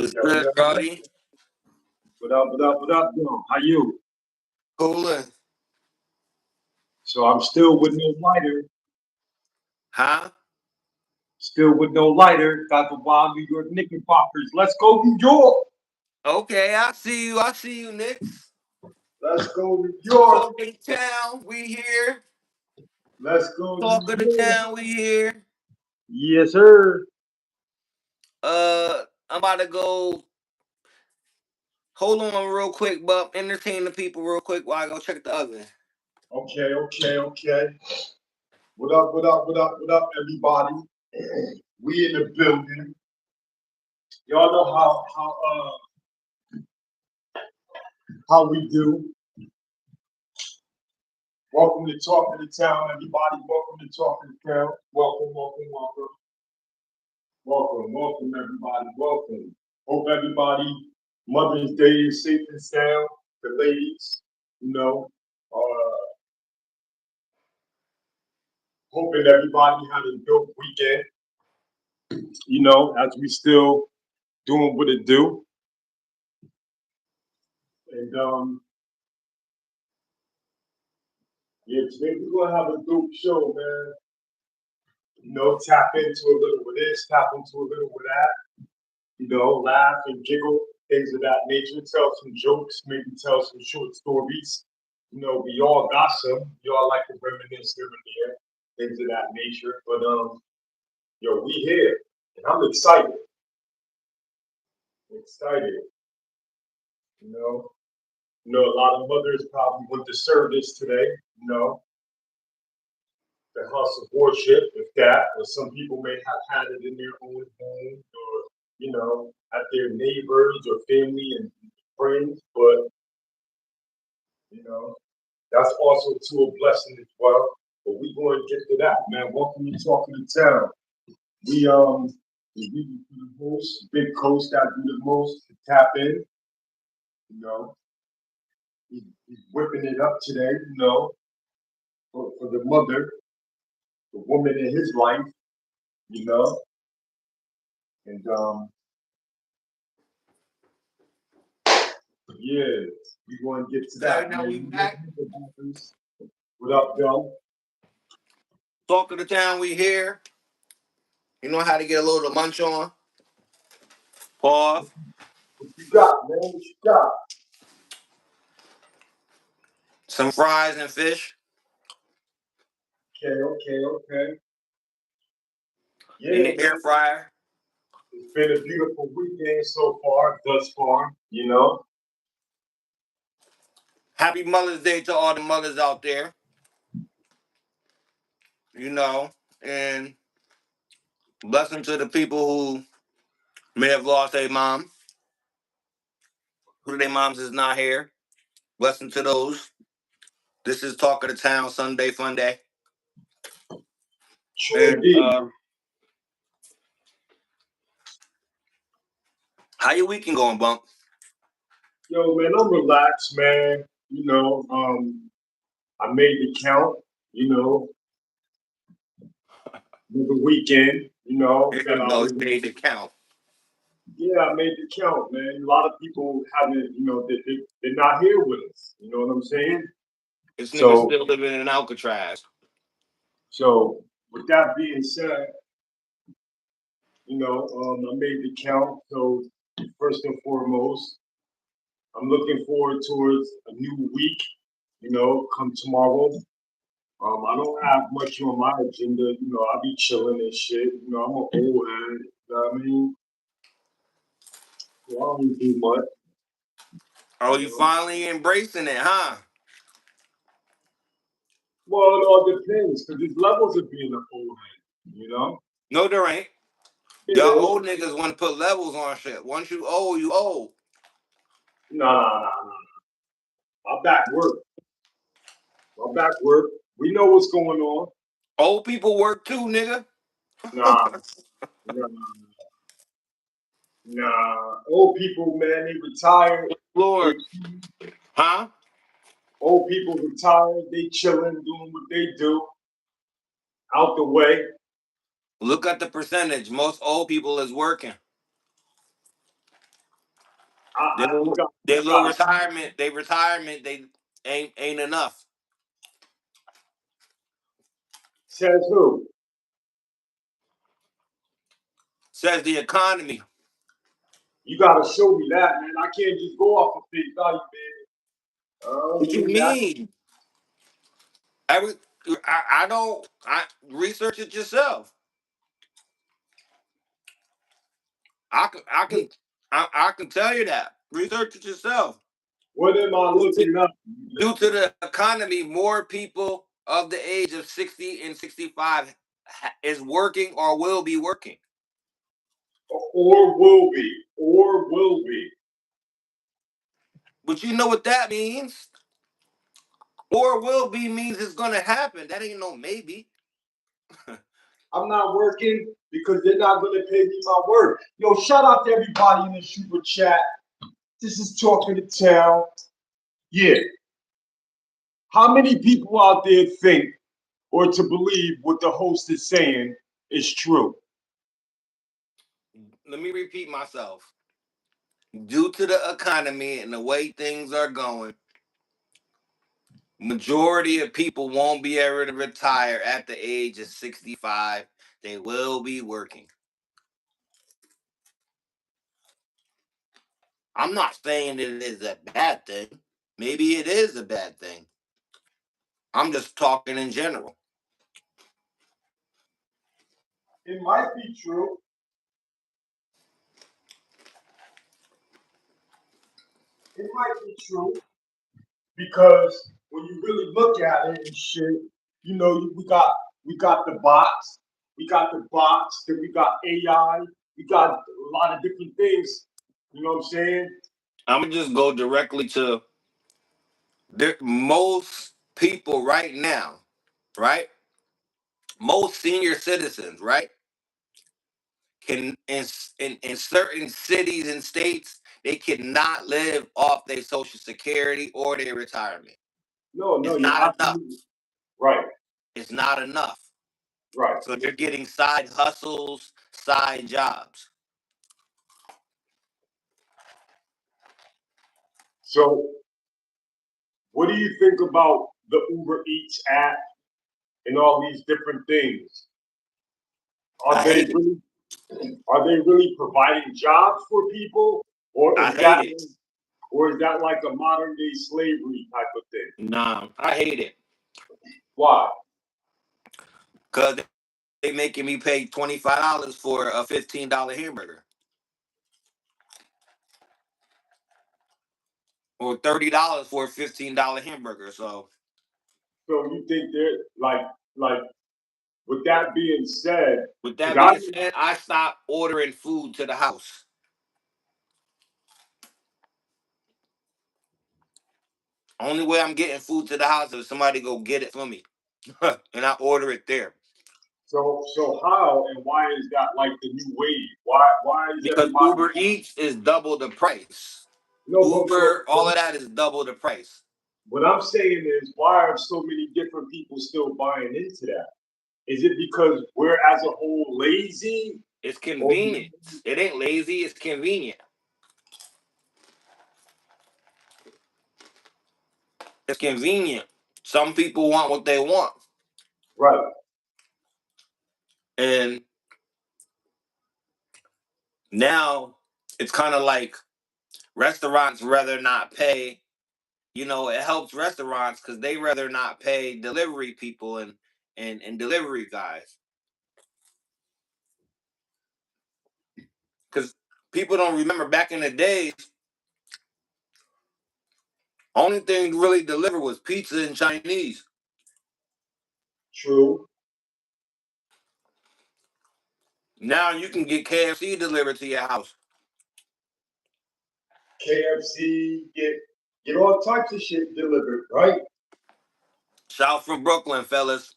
What's good, Brody? What up, yo? How you? Coolin'. So I'm still with no lighter. Huh? Still with no lighter. Got the wild New York Knickerbockers. Let's go, New York. Okay, I see you. I see you, Knicks. Let's go, New York. Talk of the town, we here. Let's go, Talk New of the York. town, we here. Yes, sir. I'm about to go. Hold on real quick, but entertain the people real quick while I go check the oven. Okay. What up, everybody? We in the building. Y'all know how we do. Welcome to Talk of the Town, everybody. Welcome to Talk of the Town. Welcome, everybody. Welcome. Hope everybody Mother's Day is safe and sound. The ladies, hoping everybody had a dope weekend. As we still doing what it do. And today we're gonna have a dope show, man. Tap into a little with this, tap into a little with that. Laugh and giggle, things of that nature. Tell some jokes, maybe tell some short stories. We all got some. We all like to reminisce here and there, things of that nature. But we here, and I'm excited. A lot of mothers probably went to service today. The house of worship, if that, or some people may have had it in their own home, or at their neighbors or family and friends. But that's also to a blessing as well. But we going to get to that, man. Welcome to Talking to Town. We do the most, big coach that do the most to tap in. He's whipping it up today. For the mother, the woman in his life. And we going to get to that. Now we back. What up, yo? Talk of the town, we here. You know how to get a little munch on. Pause. What you got, man? What you got? Some fries and fish. Okay. In the air fryer. It's been a beautiful weekend thus far. Happy Mother's Day to all the mothers out there. And blessing to the people who may have lost their mom. Who their moms is not here. Blessing to those. This is Talk of the Town, Sunday Funday. Sure. How your weekend going, Bump? Yo, man, I'm relaxed, man. I made the count. The weekend. Made the count. Yeah, I made the count, man. A lot of people haven't, they're not here with us. You know what I'm saying? This nigga still living in Alcatraz. So, with that being said, I made the count. So, first and foremost, I'm looking forward towards a new week. Come tomorrow. I don't have much on my agenda. I'll be chilling and shit. I'm an old head. You know what I mean? So I don't do much. Oh, you finally embracing it, huh? Well, it all depends, because there's levels of being an old head, No, there ain't. Yeah. Y'all old niggas want to put levels on shit. Once you old, you old. Nah. My back work. We know what's going on. Old people work too, nigga. Nah. Old people, man, they retired. Lord. Huh? Old people retired. They chilling, doing what they do. Out the way. Look at the percentage. Most old people is working. Their You little, got, their you little got. retirement, they ain't enough. Says who? Says the economy. You gotta show me that, man. I can't just go off of face value, man. What you Maybe that. mean? Every, I don't. I research it yourself. I can I can tell you that. Research it yourself. What am I Due to, looking up? due to the economy, more people of the age of 60 and 65 is working or will be working. Or will be. Or will be. But you know what that means? Or will be means it's gonna happen. That ain't no maybe. I'm not working because they're not gonna pay me my work. Yo, shout out to everybody in the super chat. This is Talking to Town. Yeah. How many people out there think or to believe what the host is saying is true? Let me repeat myself. Due to the economy and the way things are going, majority of people won't be able to retire at the age of 65. They will be working. I'm not saying it is a bad thing. Maybe it is a bad thing. I'm just talking in general. It might be true. It might be true because when you really look at it and shit, you know, we got the bots, then we got AI, we got a lot of different things. You know what I'm saying? I'm gonna just go directly to most people right now, right? Most senior citizens, right? Can in certain cities and states, they cannot live off their social security or their retirement. No, no, It's you're not enough. absolutely right. It's not enough. Right. So they're getting side hustles, side jobs. So, what do you think about the Uber Eats app and all these different things? Are I they hate it. really are they really providing jobs for people, or I is hate that it. like a modern day slavery type of thing? Nah, I hate it. Why? Cause they making me pay $25 for a $15 hamburger or $30 for a $15 hamburger. So So you think they're like with that being said, with because that being said, I stopped ordering food to the house. Only way I'm getting food to the house is if somebody go get it for me, and I order it there. so how and why is that like the new wave? Why is Because everybody Uber Eats is double the price. no? Uber, all of that is double the price. What I'm saying is why are so many different people still buying into that? Is it because we're as a whole lazy? It's Or convenient. It ain't lazy. It's convenient. It's convenient. Some people want what they want, right? and now it's kind of like restaurants rather not pay. It helps restaurants because they rather not pay delivery people and delivery guys because people don't remember back in the days. Only thing really delivered was pizza and Chinese. True. Now you can get KFC delivered to your house. KFC get all types of shit delivered, right? Shout from Brooklyn, fellas.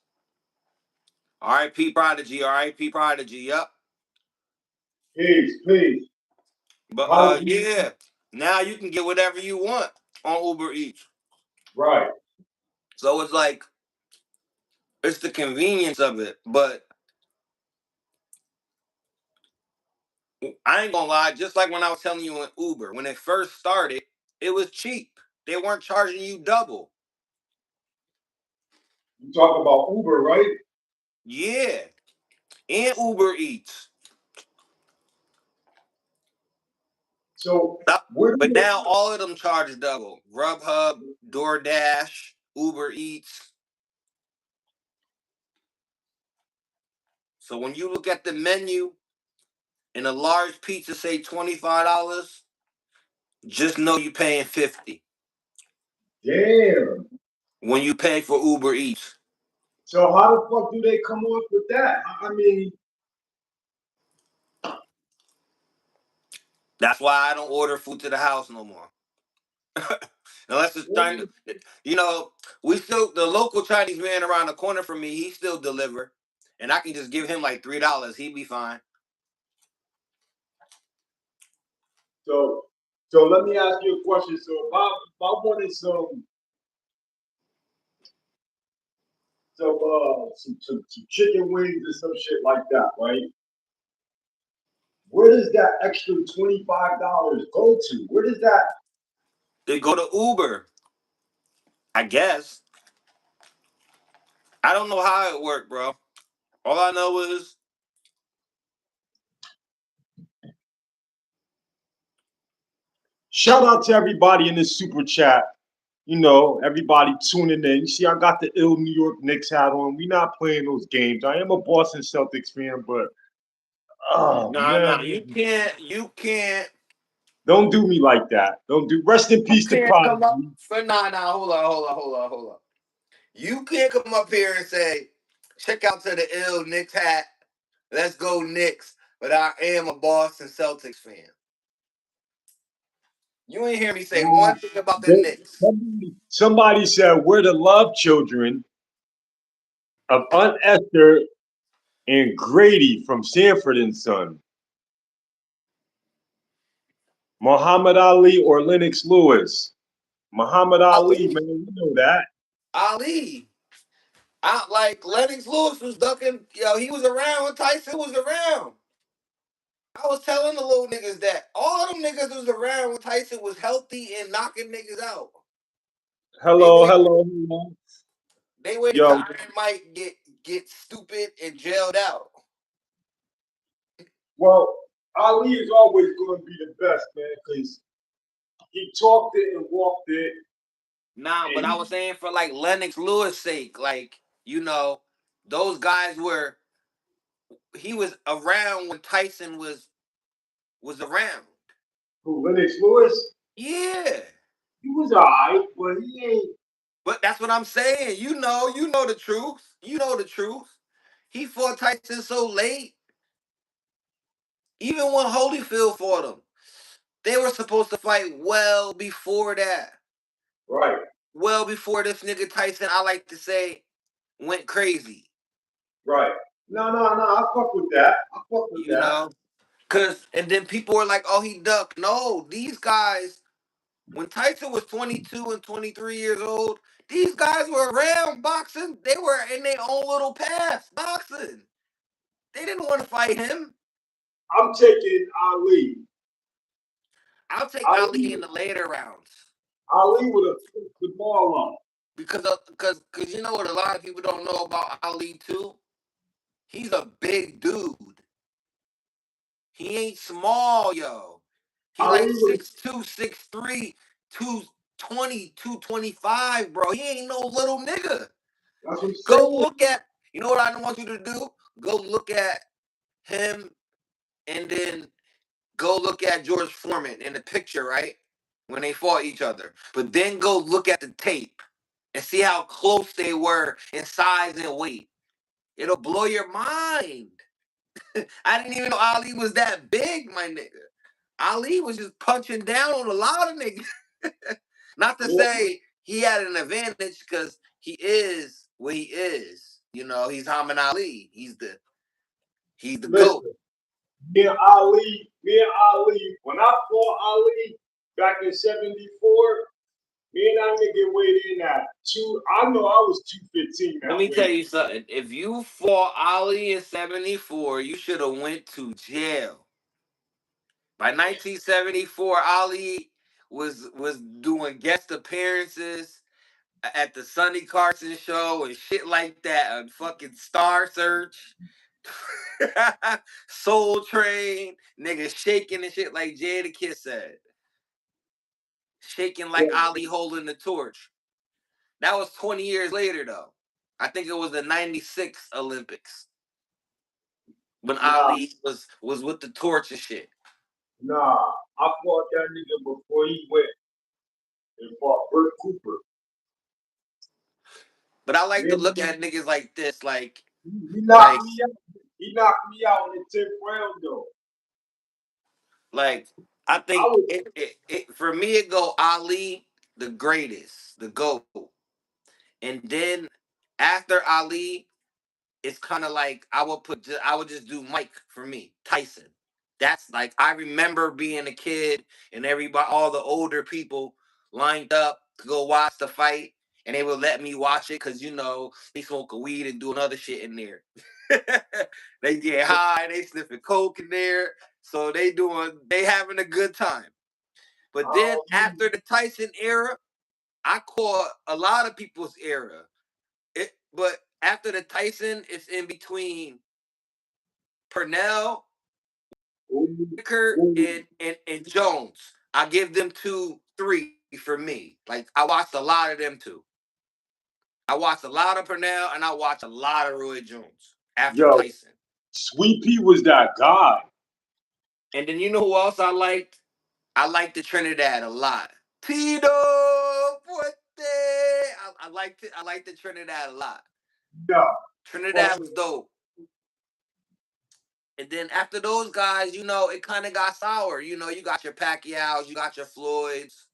R.I.P. Prodigy. R.I.P. Prodigy. Yup. Peace. But Prodigy, yeah. Now you can get whatever you want on Uber Eats. right? So it's like it's the convenience of it. But I ain't gonna lie, just like when I was telling you in Uber, when it first started, it was cheap. They weren't charging you double. You talk about Uber, right? Yeah. And Uber Eats. So But where do now all of them charge double. Grubhub, DoorDash, Uber Eats. So when you look at the menu and a large pizza say $25, just know you're paying 50 damn. when you pay for Uber Eats. So how the fuck do they come up with that? I mean, That's why I don't order food to the house no more. Unless it's trying to, you know, we still, the local Chinese man around the corner from me, he still deliver. And I can just give him like $3. He'd be fine. so so let me ask you a question. So if I wanted some chicken wings or some shit like that, right? Where does that extra $25 go to? Where does that? They go to Uber, I guess. I don't know how it worked, bro. All I know is Shout out to everybody in this super chat. You know, everybody tuning in. You see, I got the ill New York Knicks hat on. We not playing those games. I am a Boston Celtics fan, but oh nah, man, you can't don't do me like that. Don't do. Rest in you peace to can't come up Prodigy. for hold on. You can't come up here and say, check out to the ill Knicks hat. Let's go Knicks. But I am a Boston Celtics fan. You ain't hear me say one thing about the Knicks. Somebody said we're the love children of Aunt Esther and Grady from Sanford and Son. Muhammad Ali or Lennox Lewis. Muhammad Ali, Ali. man, you know that. Ali. I like Lennox Lewis was ducking, he was around when Tyson was around. I was telling the little niggas that all them niggas was around when Tyson was healthy and knocking niggas out. They Hello, waited. hello, hello. They waited till Yo, Iron Mike get stupid and jailed out. well, Ali is always going to be the best, man, because he talked it and walked it, Nah, but and I he was saying for like Lennox Lewis' sake, like those guys were. He was around when Tyson was around. who Lennox Lewis, Yeah, he was alright, but he ain't. but that's what I'm saying. You know the truth. You know the truth. He fought Tyson so late. Even when Holyfield fought him, they were supposed to fight well before that. Right, Well before this nigga Tyson, I like to say, went crazy. right. No, I fuck with that. I fuck with You that. know? And then people were like, oh, he ducked. No, these guys, when Tyson was 22 and 23 years old, these guys were around boxing. They were in their own little path boxing. They didn't want to fight him. I'm taking Ali. I'll take Ali in Ali, the later rounds. Ali would have flipped the ball up. Because you know what a lot of people don't know about Ali too? He's a big dude. He ain't small, yo. He like Ali would have. 6'2", 6'3", 220, 225, bro. He ain't no little nigga. That's what I'm Go saying. look at, you know what I want you to do? Go look at him and then go look at George Foreman in the picture, right? When they fought each other. But then go look at the tape and see how close they were in size and weight. It'll blow your mind. I didn't even know Ali was that big, my nigga. Ali was just punching down on a lot of niggas. Not to Yeah, say he had an advantage because he is what he is. He's Muhammad Ali. He's the GOAT. listen. Me and Ali, when I fought Ali back in '74, me and that nigga weighed in at two. I know I was 215 Let that me tell weight. you something. If you fought Ali in '74, you should have went to jail. By 1974, Ali was doing guest appearances at the Sonny Carson show and shit like that on fucking Star Search. Soul Train, nigga shaking and shit like Jada Kiss said. Shaking like Ali holding the torch. That was 20 years later though. I think it was the 96 Olympics when Nah, Ali was with the torch and shit. nah. I fought that nigga before he went and fought Burt Cooper. But I like to Man, look at niggas like this, he knocked like me out. He knocked me out in the 10th round though. like I I think was it for me it go Ali the greatest, the GOAT. And then after Ali, it's kind of like I would just do Mike for me, Tyson. That's like I remember being a kid and everybody, all the older people lined up to go watch the fight, and they would let me watch it because they smoke a weed and doing other shit in there. They get high, they sniffing coke in there, so they having a good time. But then um, after the Tyson era, I call a lot of people's era. But after the Tyson, it's in between Purnell, Whitaker, and Jones. I give them 2, 3 for me. Like I watched a lot of them too. I watched a lot of Purnell and I watched a lot of Roy Jones after yo, Tyson. Sweet Pea was that guy. And then you know who else I liked? I liked the Trinidad a lot. Tito Fuerte. I liked the Trinidad a lot. No, fuck Trinidad was with dope. And then after those guys, it kind of got sour. You got your Pacquiao's, you got your Floyd's,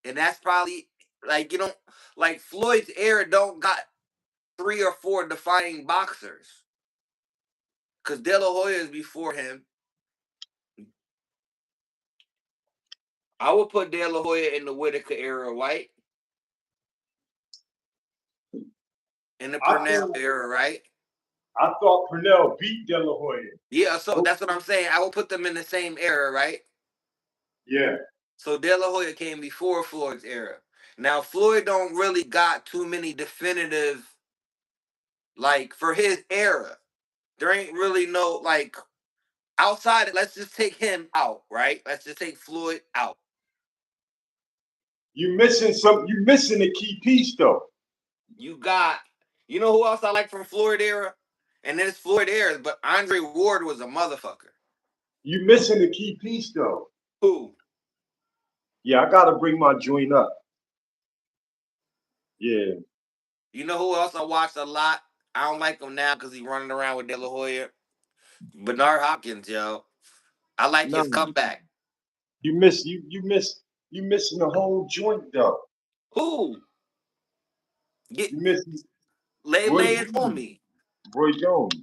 and that's probably like you don't like Floyd's era don't got 3 or 4 defining boxers because De La Hoya is before him. I would put De La Hoya in the Whitaker era, White, in the I Purnell thought era, right? I thought Purnell beat De La Hoya. Yeah, so Oh, that's what I'm saying. I would put them in the same era, right? yeah. So De La Hoya came before Floyd's era. Now Floyd don't really got too many definitive like for his era. There ain't really no like outside it. Let's just take him out, right? Let's just take Floyd out. You missing a key piece though. You got, who else I like from Floyd era? And then it's Floyd era, but Andre Ward was a motherfucker. You missing a key piece though. Who? Yeah, I gotta bring my joint up. Yeah. You know who else I watched a lot? I don't like him now because he's running around with De La Hoya. Bernard Hopkins, yo. I like No, his comeback. you missing the whole joint though. Who? Get You missing Roy lay it on Jones. me. Roy Jones.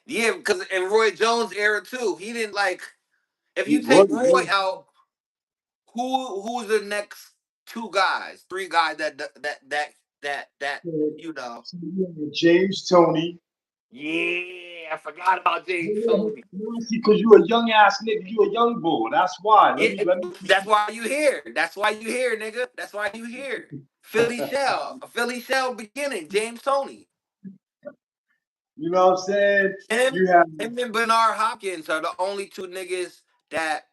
Yeah, because in Roy Jones era too, he didn't like. If you Roy take Roy Jones. out, who's the next 2 guys, 3 guys that you know? James Tony. Yeah, I forgot about James Tony. Because you a young ass nigga, you a young bull. That's why. Yeah, Let me that's why you here. That's why you here, nigga. That's why you here. Philly Shell beginning. James Tony. you know what I'm saying? Him, You have him and Bernard Hopkins are the only 2 niggas that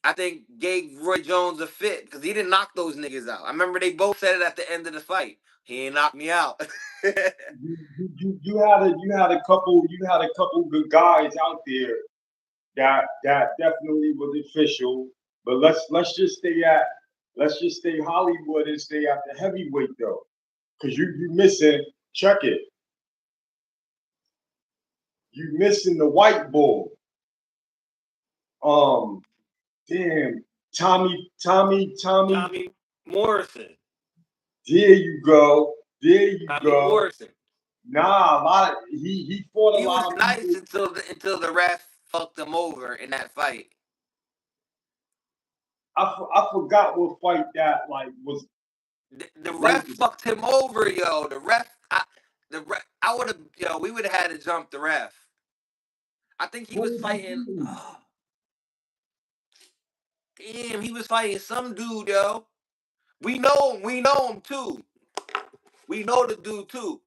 I think gave Roy Jones a fit because he didn't knock those niggas out. I remember they both said it at the end of the fight. He ain't knocked me out. you had a couple good guys out there that definitely was official. But let's just stay Hollywood and stay at the heavyweight though. Cause you missing, check it. You missing the white bull. Um, damn, Tommy. Tommy Morrison. There you go. There you Tommy go. Morrison. Nah, a lot of he fought a He was lot of nice people. until the ref fucked him over in that fight. I forgot what fight that like was The like. ref fucked him over, yo. I would have, yo. We would have had to jump the ref. I think he What was was the fighting. fight? Damn, he was fighting some dude, yo. We know him too. We know the dude too.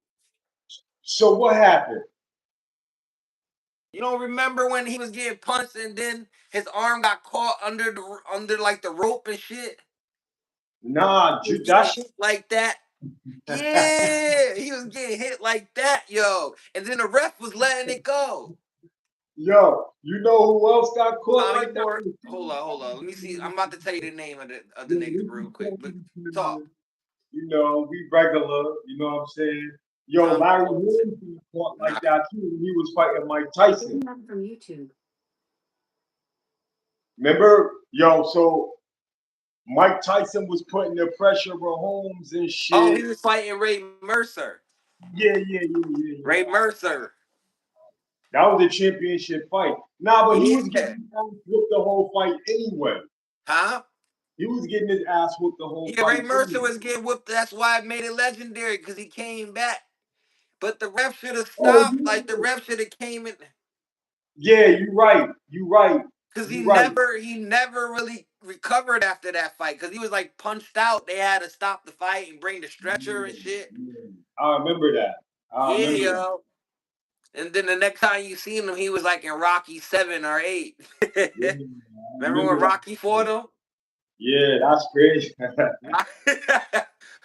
So what happened? You don't remember when he was getting punched and then his arm got caught under like the rope and shit? Nah, He was that getting shit. hit like that. Yeah, he was getting hit like that, yo. And then the ref was letting it go. Yo, you know who else got caught Nah, he like that? more. Hold on. Let me see. I'm about to tell you the name of the Yeah, niggas we real be quick. But talking to talk. the, you know, we regular, you know what I'm saying? Yo, Tom Larry Jones. Holmes got caught like Nah. that too when he was fighting Mike Tyson. Remember? Yo, so Mike Tyson was putting the pressure on Holmes and Oh, shit. he was fighting Ray Mercer. Yeah. Ray Mercer. That was a championship fight. Nah, but he was getting Yeah. his ass whooped the whole fight anyway. Huh? He was getting his ass whooped the whole Yeah, fight Ray Mercer anyway. was getting whooped. That's why it made it legendary because he came back. But the ref should have Oh, stopped. Like the ref should have came in yeah, you right. You right. because You right. he never really recovered after that fight because he was like punched out. They had to stop the fight and bring the stretcher and shit. Yeah. I remember that. I Yeah, remember that. yo. And then the next time you seen him, he was like in Rocky 7 or 8. Yeah, I Remember remember when that. Rocky fought him? Yeah, that's crazy.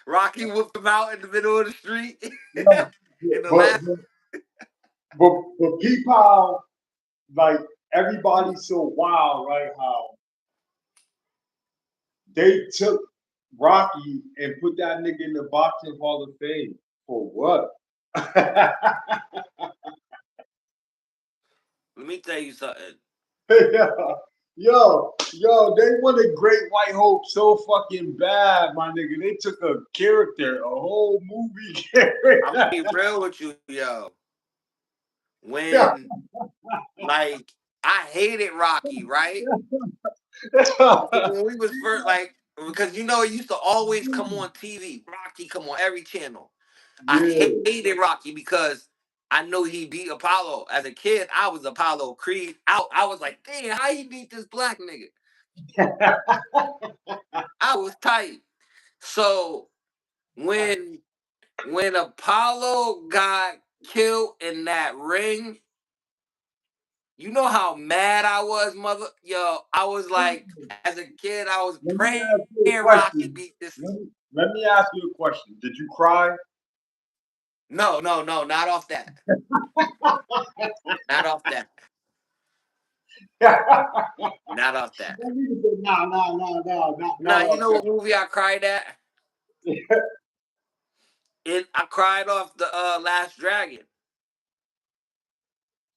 Rocky whooped him out in the middle of the street Yeah, in the but last. but but people like everybody's so wild, right? How they took Rocky and put that nigga in the boxing Hall of Fame for what? Let me tell you something. Yo, they wanted Great White Hope so fucking bad, my nigga. They took a character, a whole movie I'm gonna character. be real with you, yo. When like I hated Rocky, right? When we was first like because it used to always come on TV. Rocky come on every channel. I Yeah. hated Rocky because I know he beat Apollo. As a kid, I was Apollo Creed out. I was like, damn, how he beat this black nigga? I was tight. So when Apollo got killed in that ring, you know how mad I was, mother. Yo, I was like, as a kid, I was Let me praying ask you a Rocky beat question. this. Let me ask you a question. Did you cry? No, not off that. Not off that. Not off that. Now, not you off know that. what movie I cried at? I cried off the Last Dragon.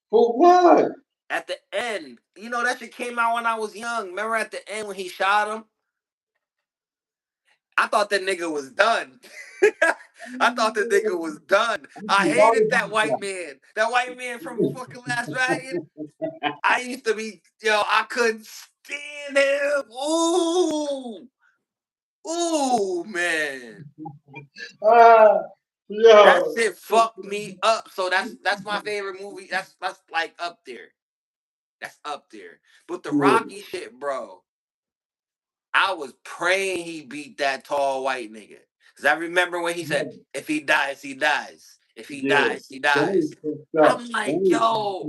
For what? At the end, that shit came out when I was young. Remember at the end when he shot him? I thought that nigga was done. I thought the nigga was done. I hated that white man. That white man from fucking Last Dragon. I used to be, I couldn't stand him. Ooh, man. Ah, That yo. shit fucked me up. So that's my favorite movie. That's like up there. That's up there. But the Yeah, Rocky shit, bro. I was praying he beat that tall white nigga. Cause I remember when he said, if he dies, he dies. If he yeah. dies, he That dies. is fucked up. I'm That like, is yo.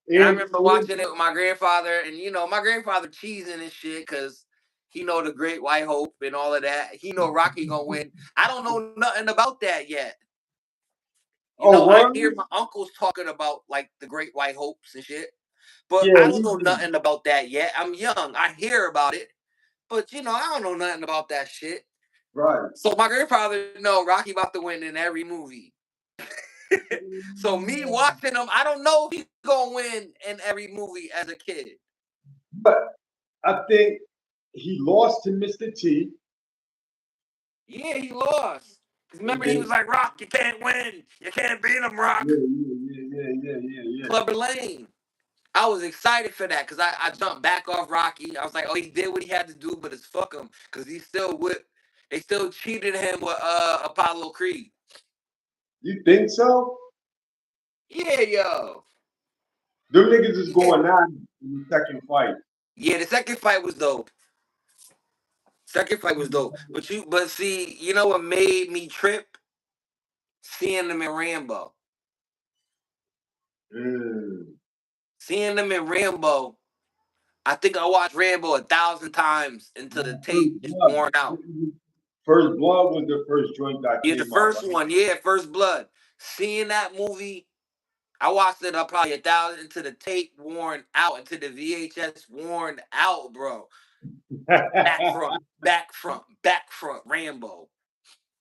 And I and, remember watching it with my grandfather, and my grandfather cheesing and shit, cause he know the Great White Hope and all of that. He know Rocky gonna win. I don't know nothing about that yet. oh, I word? hear my uncles talking about like the Great White Hopes and shit, but Yeah, I don't we know do. nothing about that yet. I'm young. I hear about it, but I don't know nothing about that shit. Right. So my grandfather know Rocky about to win in every movie. So me watching him, I don't know if he's gonna win in every movie as a kid. But I think he lost to Mr. T. Yeah, he lost. Cause And remember he then, was like, Rock, you can't win. You can't beat him, Rock. yeah. Clubber Lane. I was excited for that because I jumped back off Rocky. I was like, oh, he did what he had to do, but it's fuck him because they still cheated him with Apollo Creed. You think so? Yeah, yo. Them niggas is Yeah. going on in the second fight. Yeah, the second fight was dope. Second fight was dope. But see, you know what made me trip? Seeing them in Rambo. Mm. Seeing them in Rambo. I think I watched Rambo 1,000 times until the tape First is blood. worn out. First blood was the first joint that Yeah, the came out, first right? one, yeah, First Blood. Seeing that movie, I watched it probably 1,000 until the tape worn out, until the VHS worn out, bro. Back front, Rambo.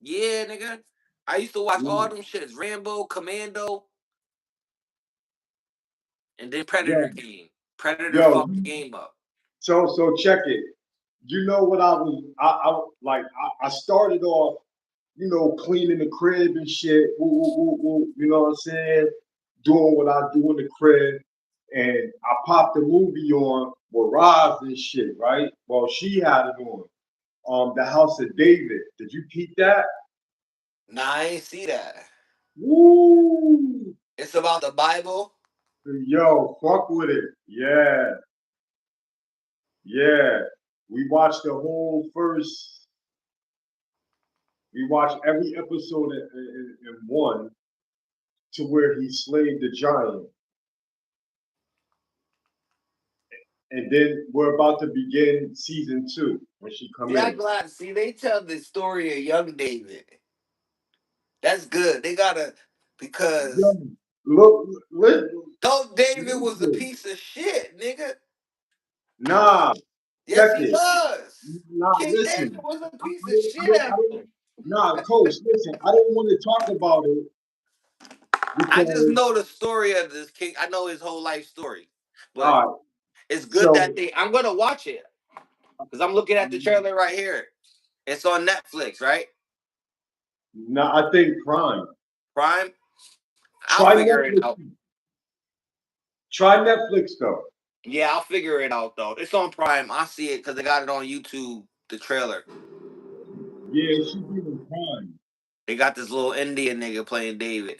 Yeah, nigga. I used to watch all them shits. Rambo, Commando, and then Predator yo, came. Predator yo, fucked the game up. so check it. You know what I was? I like. I started off, cleaning the crib and shit. Woo, woo, woo, woo, you know what I'm saying? Doing what I do in the crib, and I popped the movie on with Roz and shit. Right? Well, she had it on. The House of David. Did you peep that? Nah, I ain't see that. Woo! It's about the Bible. Yo, fuck with it. Yeah, yeah. We watched the whole first. We watched every episode in one to where he slayed the giant, and then we're about to begin season two when she come See, I in. glad. See, they tell the story of young David. That's good. They gotta Yo, because look, Dope David was a listen. piece of shit, nigga. Nah, Yes, check he it. was. Nah, King David listen. was a I, piece I of don't, I shit don't, I after. don't. Nah, coach, listen. I don't want to talk about it I just because, know the story of this king. I know his whole life story, but all right. it's good that So, they. I'm gonna watch it because I'm looking at the trailer right here. It's on Netflix, right? nah, I think Prime. Prime. I'll Try figure it Netflix. out. Try Netflix though. Yeah, I'll figure it out though. It's on Prime. I see it because they got it on YouTube. The trailer. Yeah, it should be on Prime. They got this little Indian nigga playing David.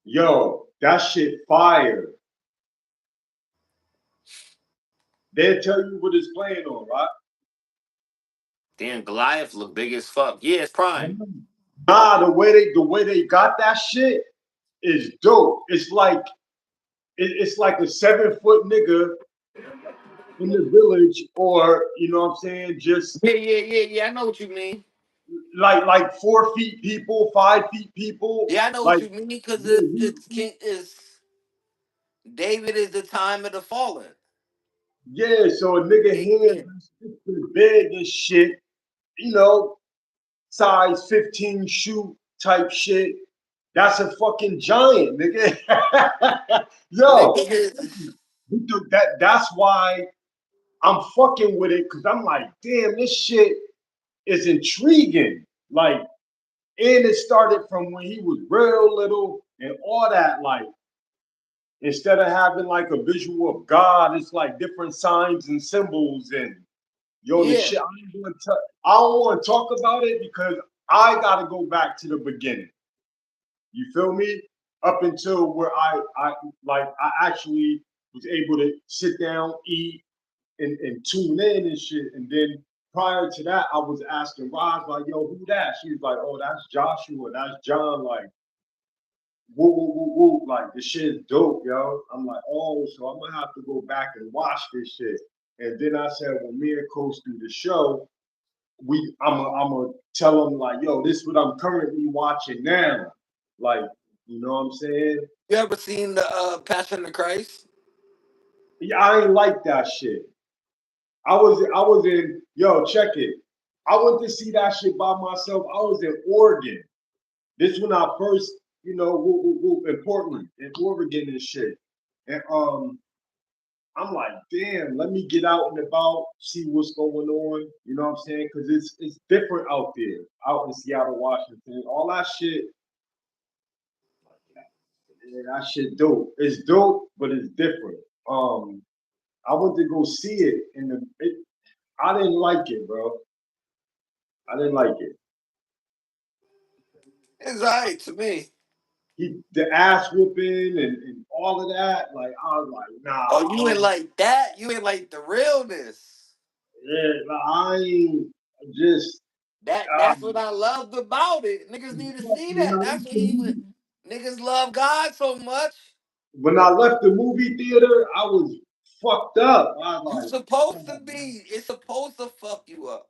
Yo, that shit fire. They'll tell you what it's playing on, right? Damn, Goliath look big as fuck. Yeah, it's Prime. Nah, the way they got that shit is dope. It's like a 7 foot nigga in the village, or you know what I'm saying, just Yeah. I know what you mean. like 4 feet people, 5 feet people. Yeah, I know what Like you mean because yeah, it's King is David is the time of the fallen. yeah. So a nigga Yeah, hands yeah. big and shit, you know, size 15 shoe type shit. That's a fucking giant, nigga. Yo, Nigga is that's why I'm fucking with it, because I'm like, damn, this shit is intriguing. Like, and it started from when he was real little and all that. Like, instead of having like a visual of God, it's like different signs and symbols. And yo, the yeah. shit, I don't want to talk about it because I got to go back to the beginning. You feel me? Up until where I actually was able to sit down, eat, and tune in and shit. And then prior to that, I was asking Roz, like, yo, who that? She was like, oh, that's Joshua, that's John, like, woo, woo, woo, woo. Like, this shit is dope, yo. I'm like, oh, so I'm gonna have to go back and watch this shit. And then I said, when me and Coach do the show, I'm gonna tell them like, yo, this is what I'm currently watching now. Like, you know what I'm saying? You ever seen the Passion of Christ? Yeah, I ain't like that shit. I was in, yo, check it. I went to see that shit by myself. I was in Oregon. This when I first, in Portland, in Oregon and shit. And I'm like, damn, let me get out and about, see what's going on. You know what I'm saying? Because it's different out there, out in Seattle, Washington. All that shit, yeah, that shit dope. It's dope, but it's different. I went to go see it, and I didn't like it, bro. I didn't like it. It's alright to me. The ass whooping and all of that. Like I was like, nah. Oh, you ain't like that? You ain't like the realness. Yeah, like, I ain't just That's what I loved about it. Niggas need to see that. That's what he would. Niggas love God so much. when I left the movie theater, I was fucked up. I You was supposed to be. It's supposed to fuck you up.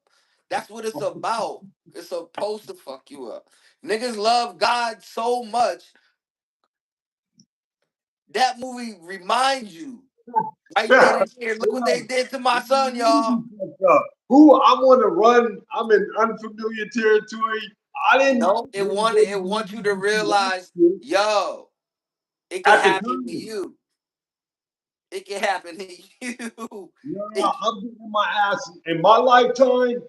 That's what it's about. It's supposed to fuck you up. Niggas love God so much. That movie reminds you right then like, and there. Look what they did to my son, y'all. who I'm on a run. I'm in unfamiliar territory. I didn't No, it really want go it to the wants you to movie to watch realize, it yo, it can at the happen to time. you. It can happen to you. Nah, It, I'm getting my ass in my lifetime. you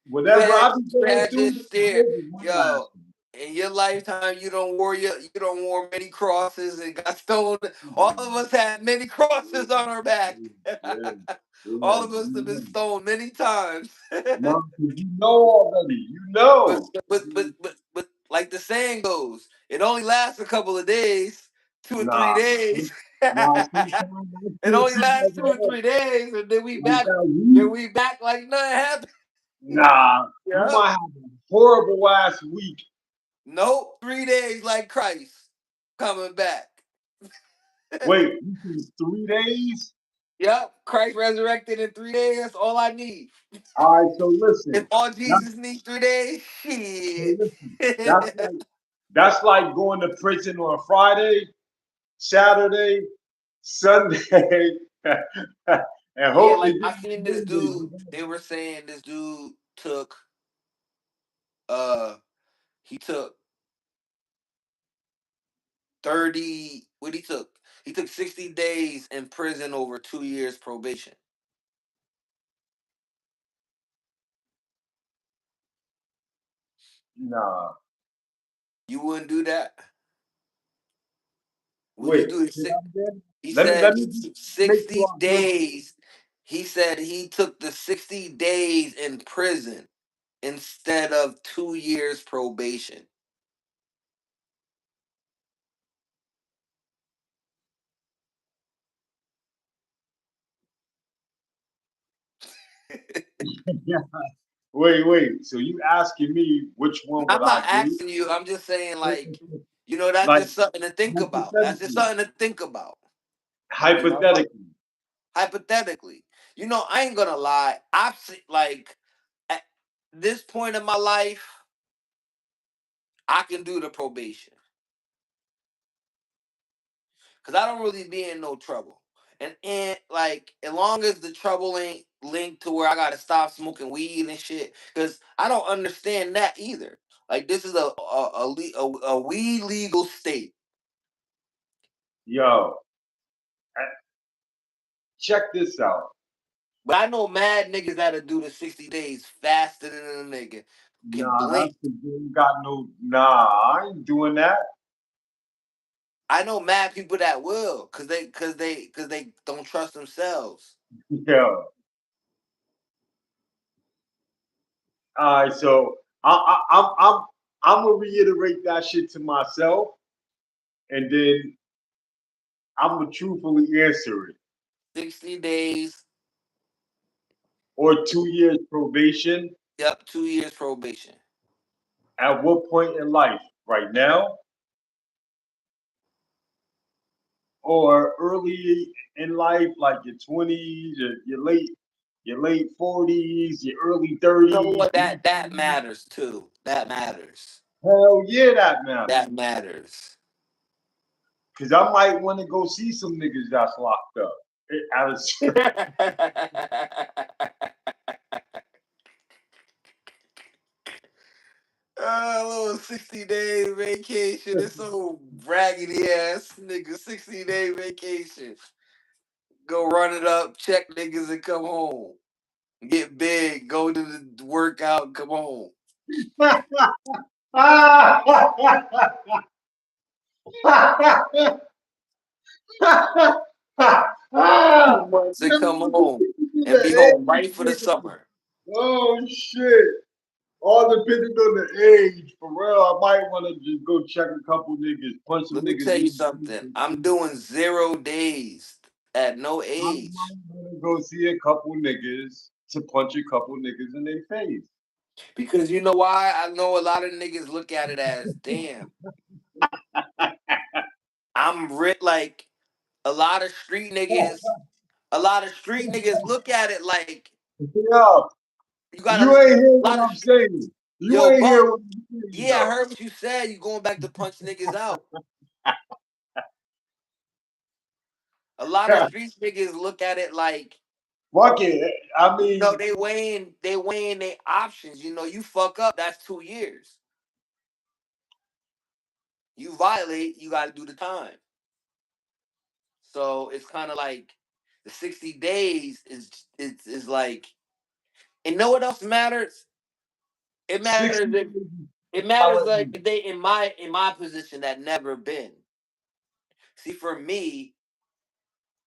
Whatever had I be you going had through, this stare, this is my yo. last In your lifetime, you don't wore many crosses and got stoned. All of us had many crosses on our back. one. Yeah, All yeah, of us have yeah. been stoned many times. No, 'cause you know already. You know. But like the saying goes, it only lasts a couple of days, 2 or 3 Nah. days. Nah, It sometimes that shit only creep lasts over two or head. three days, and then we Like back. that Then week. we back like nothing happened. Nah. You Yeah. might have a horrible ass week. Nope. 3 days like Christ coming back. Wait, you think 3 days? Yep. Christ resurrected in 3 days. That's all I need. Alright, so If listen. all That's, Jesus needs 3 days, so shit. listen. That's like that's like going to prison on Friday, Saturday, Sunday, and Yeah, hopefully like get I out seen this dude. Monday. They were saying this dude took uh he took 30 what he took? He took 60 days in prison over 2 years probation. Nah. You wouldn't do that? Would you Wait, do it say that again? He Let said me he just took make 60 sure I heard. days. He said he took the 60 days in prison instead of 2 years probation. Wait. So you asking me which one would I'm I not do? asking you. I'm just saying, like, that's Like just something to think about. That's just hypothetically. something to think about. You know, Hypothetically. hypothetically. I ain't gonna lie. I've seen, like, at this point in my life, I can do the probation because I don't really be in no trouble. And like, as long as the trouble ain't linked to where I gotta stop smoking weed and shit, because I don't understand that either. Like, this is a weed legal state. Yo, check this out. But I know mad niggas that'll do the 60 days faster than a nigga can Nah, blink. that's the you got no nah, I ain't doing that. I know mad people that will, cause they don't trust themselves. Yo. Alright, so I'm gonna reiterate that shit to myself and then I'm gonna truthfully answer it. 60 days. Or 2 years probation. Yep, 2 years probation. At what point in life? Right now? Or early in life, like your 20s, your late 40s, your early You know 30s. what? That matters too. That matters. Hell yeah, that matters. That matters. Cause I might want to go see some niggas that's locked up. Out of A little 60-day vacation. It's so raggedy ass nigga. 60-day vacation. Go run it up, check niggas, and come home. Get big, go to the workout, come home. Ah, 2 months and yeah, come home. And be the home right for the age. summer. Oh shit. All depending on the age. For real, I might want to just go check a couple niggas, punch some Let me niggas tell you in something. the I'm doing 0 days at no age. to go see a couple niggas to punch a couple niggas in their face. Because you know why? I know a lot of niggas look at it as, damn, I'm rich. Like a lot of street niggas, a lot of street niggas look at it like Yeah, you got you a ain't hear lot what of I'm saying. You yo, ain't hear Buck. what I'm saying Yeah, I though. heard what you said. You going back to punch niggas out. A lot of street niggas look at it like, Fuck it. I you know, mean, they weighing their options. You know, you fuck up, that's 2 years. You violate, you got to do the time. So it's kind of like the 60 days is like, and know what else matters? It 60 matters if days it matters like violently. if they in my position that never been. See, for me,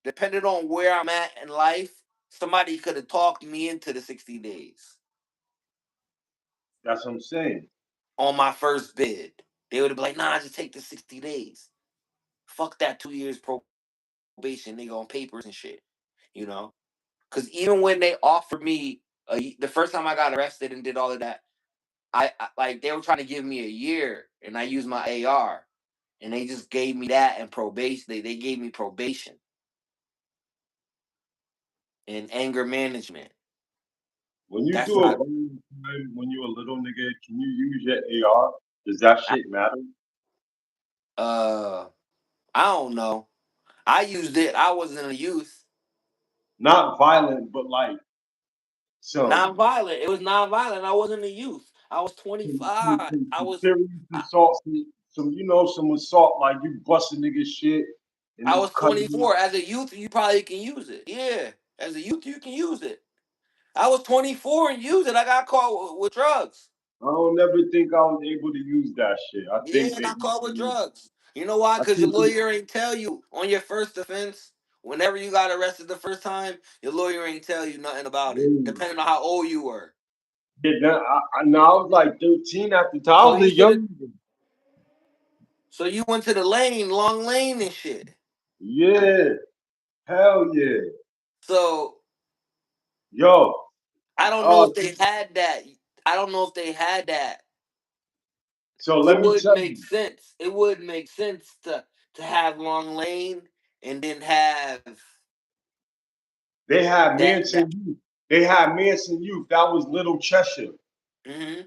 depending on where I'm at in life, somebody could have talked me into the 60 days That's what I'm saying. on my first bid. They would have been like, nah, just take the 60 days. Fuck that 2 years probation, nigga, on papers and shit. You know? Because even when they offered me the first time I got arrested and did all of that, I like they were trying to give me a year, and I used my AR, and they just gave me that and probation. They gave me probation and anger management. When you That's do a what violent crime, when you're a little nigga, can you use your AR? Does that shit matter? I don't know. I used it. I wasn't a youth. Not violent, but like some Non-violent. It was non-violent. I wasn't a youth. I was some, 25. I was serious I, assault, some some assault, like you bust a nigga shit and I you was cut him. 24. As a youth, you probably can use it. Yeah. As a youth, you can use it. I was 24 and used it. I got caught with drugs. I don't never think I was able to use that shit. I Yeah, think I they, got caught with drugs. You know why? I Because your think they, lawyer ain't tell you on your first offense, whenever you got arrested the first time, your lawyer ain't tell you nothing about it, yeah, depending on how old you were. now, I was like 13 at the time. I So was you a should have. young nigga. So you went to the lane, long lane and shit. Yeah, hell yeah. So Yo, I don't know uh, if they had that. I don't know if they had that. so It let me would tell make you, sense. It would make sense to have long lane and then have they had that. Manson Youth. They had Manson Youth. That was Little Cheshire. Hmm.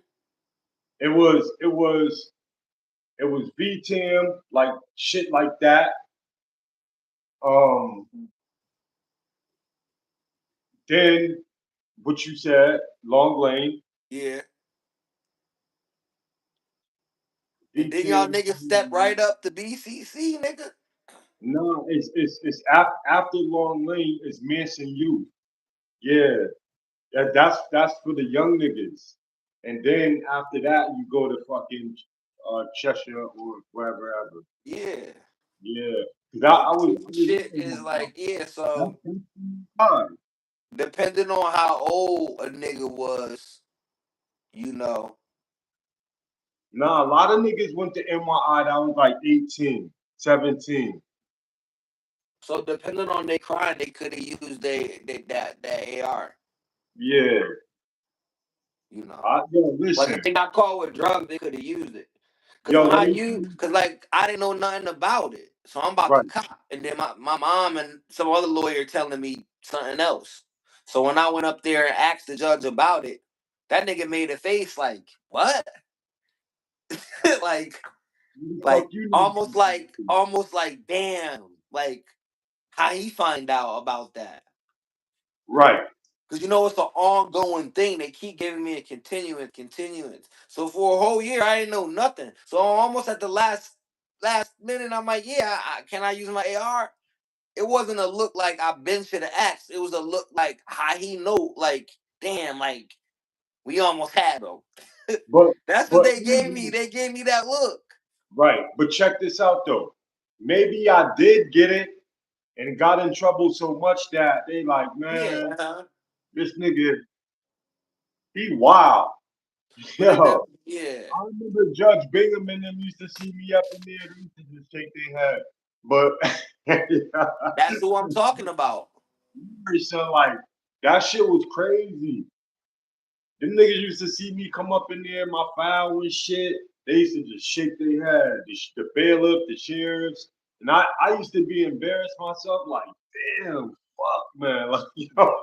It was VTM, like shit like that. Um, then what you said, Long Lane, Yeah. And then y'all VTM. niggas step right up to BCC, nigga. No, it's after Long Lane is Manson Youth. Yeah, that's for the young niggas. And then after that, you go to fucking Cheshire or wherever. Yeah. Yeah, because And I was shit is like, yeah, so that's fine. depending on how old a nigga was, you know. Nah, a lot of niggas went to NYI that was like 18, 17. So depending on their crime, they could have used that AR, Yeah. you know. Yo, But if listen. they got caught with drugs, they could have used it. Cause Yo, when let I me use, cause like I didn't know nothing about it, so I'm about to right. cop, and then my mom and some other lawyer telling me something else. So when I went up there and asked the judge about it, that nigga made a face like what, like Who the fuck like you know? almost like damn, like how he find out about that. Right. Because you know it's an ongoing thing. They keep giving me a continuance. So for a whole year, I didn't know nothing. So almost at the last minute, I'm like, yeah, can I use my AR? It wasn't a look like I been should have asked. It was a look like how he know, like, damn, like we almost had him. But That's what but they gave me. They gave me that look. right. But check this out though. Maybe I did get it and got in trouble so much that they like, Yeah, man, this nigga, he wild. but it Yo, yeah. I remember Judge Bingham and them used to see me up in there. They used to just shake their head. But That's who I'm talking about. son, like that shit was crazy. Them niggas used to see me come up in there, my file and shit. They used to just shake their head. The bailiff, the sheriffs, and I used to be embarrassed myself. Like, damn, fuck, man. Like, yo,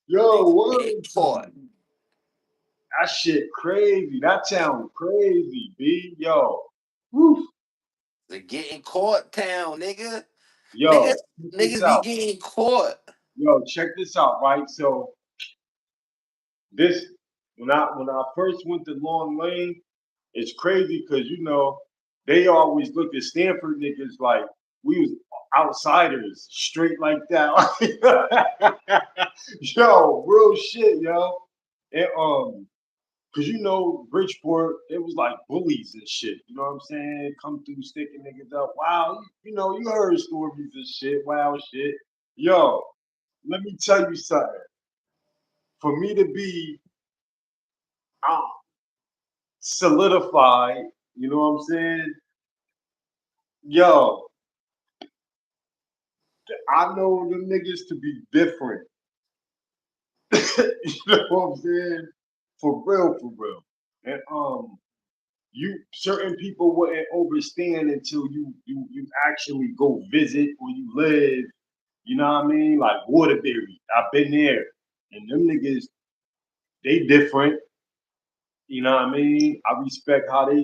Niggas what? getting caught. That shit crazy. That sound crazy, B. Yo, woo. The getting caught town, nigga. Yo, Niggas, check this niggas be out. getting caught. Yo, check this out, right? So this when I first went to Long Lane, it's crazy because they always looked at Stanford niggas like we was outsiders, straight like that. Yo, real shit, yo. And cause Bridgeport, it was like bullies and shit. You know what I'm saying? Come through sticking niggas up. Wow, you heard stories and shit, wow shit. Yo, let me tell you something. For me to be uh, solidified, you know what I'm saying? Yo, I know them niggas to be different. You know what I'm saying? For real, for real. And you certain people wouldn't understand until you actually go visit or you live. You know what I mean? Like Waterbury, I've been there, and them niggas they different. You know what I mean? I respect how they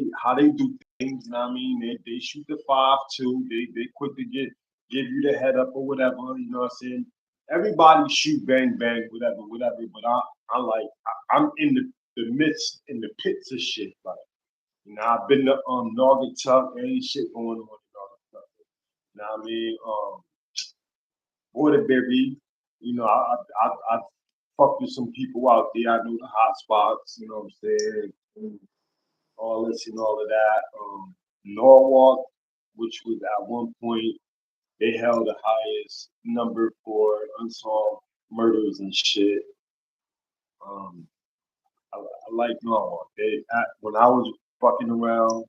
do things. You know what I mean? They shoot the 5-2. They quick to give you the head up or whatever. You know what I'm saying? Everybody shoot bang bang whatever whatever. But I'm in the midst in the pits of shit. Like I've been to Naugatuck, ain't shit going on in Naugatuck. You know what I mean? Waterbury. I fucked with some people out there. I know the hot spots. You know what I'm saying? All this and all of that. Norwalk, which was at one point they held the highest number for unsolved murders and shit. Um, I like Norwalk. When I was fucking around,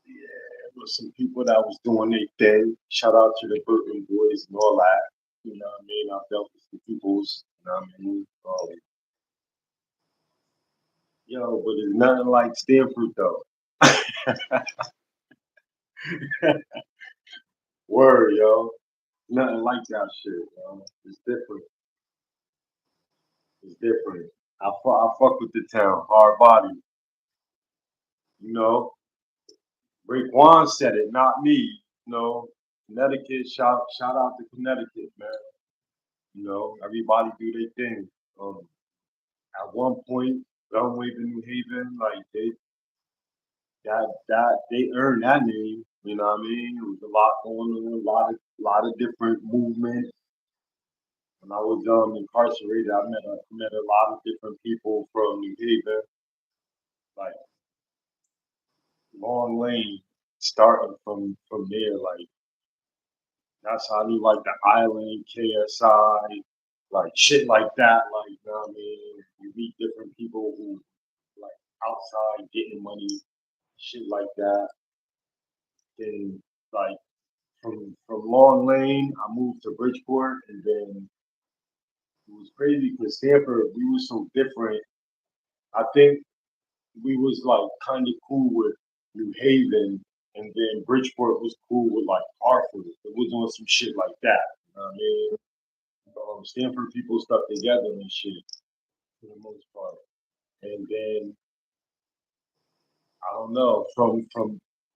there was some people that was doing their thing. Shout out to the Brooklyn boys and all that. You know what I mean? I dealt with some people's. You know what I mean? Yo, but it's nothing like Stanford though. Word, yo. Nothing like that shit, yo. It's different. It's different. I fuck with the town, hard body. You know, Raekwon said it, not me. Connecticut, shout out to Connecticut, man. Everybody do their thing. Um, at one point, Gunwave in New Haven, like they earned that name. You know what I mean? There was a lot going on, a lot of different movements. When I was incarcerated, I met a lot of different people from New Haven, like Long Lane, starting from there. Like that's how I knew like the Island, KSI, like shit like that. Like you know what I mean? You meet different people who like outside getting money, shit like that. Then like from Long Lane, I moved to Bridgeport, and then it was crazy because Stanford, we were so different. I think we was like kind of cool with New Haven, and then Bridgeport was cool with like Hartford. It was on some shit like that. You know what I mean? Stanford people stuck together and shit for the most part. And then I don't know from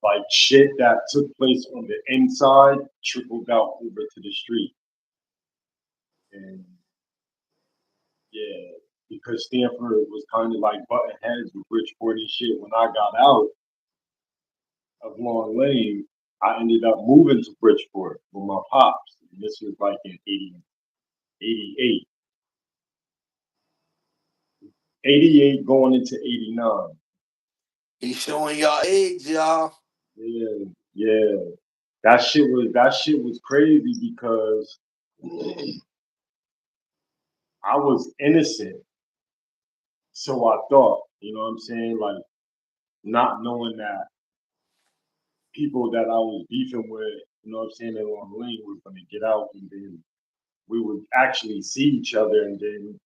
like shit that took place on the inside trickled out over to the street. And yeah, because Stanford was kind of like button heads with Bridgeport and shit. When I got out of Long Lane, I ended up moving to Bridgeport with my pops. And this was like in 88, 88 going into 89. He's showing y'all age, y'all. Yeah, yeah. That shit was crazy because I was innocent. So I thought, you know what I'm saying? Like not knowing that people that I was beefing with, you know what I'm saying, along the lane was gonna get out, and then we would actually see each other, and then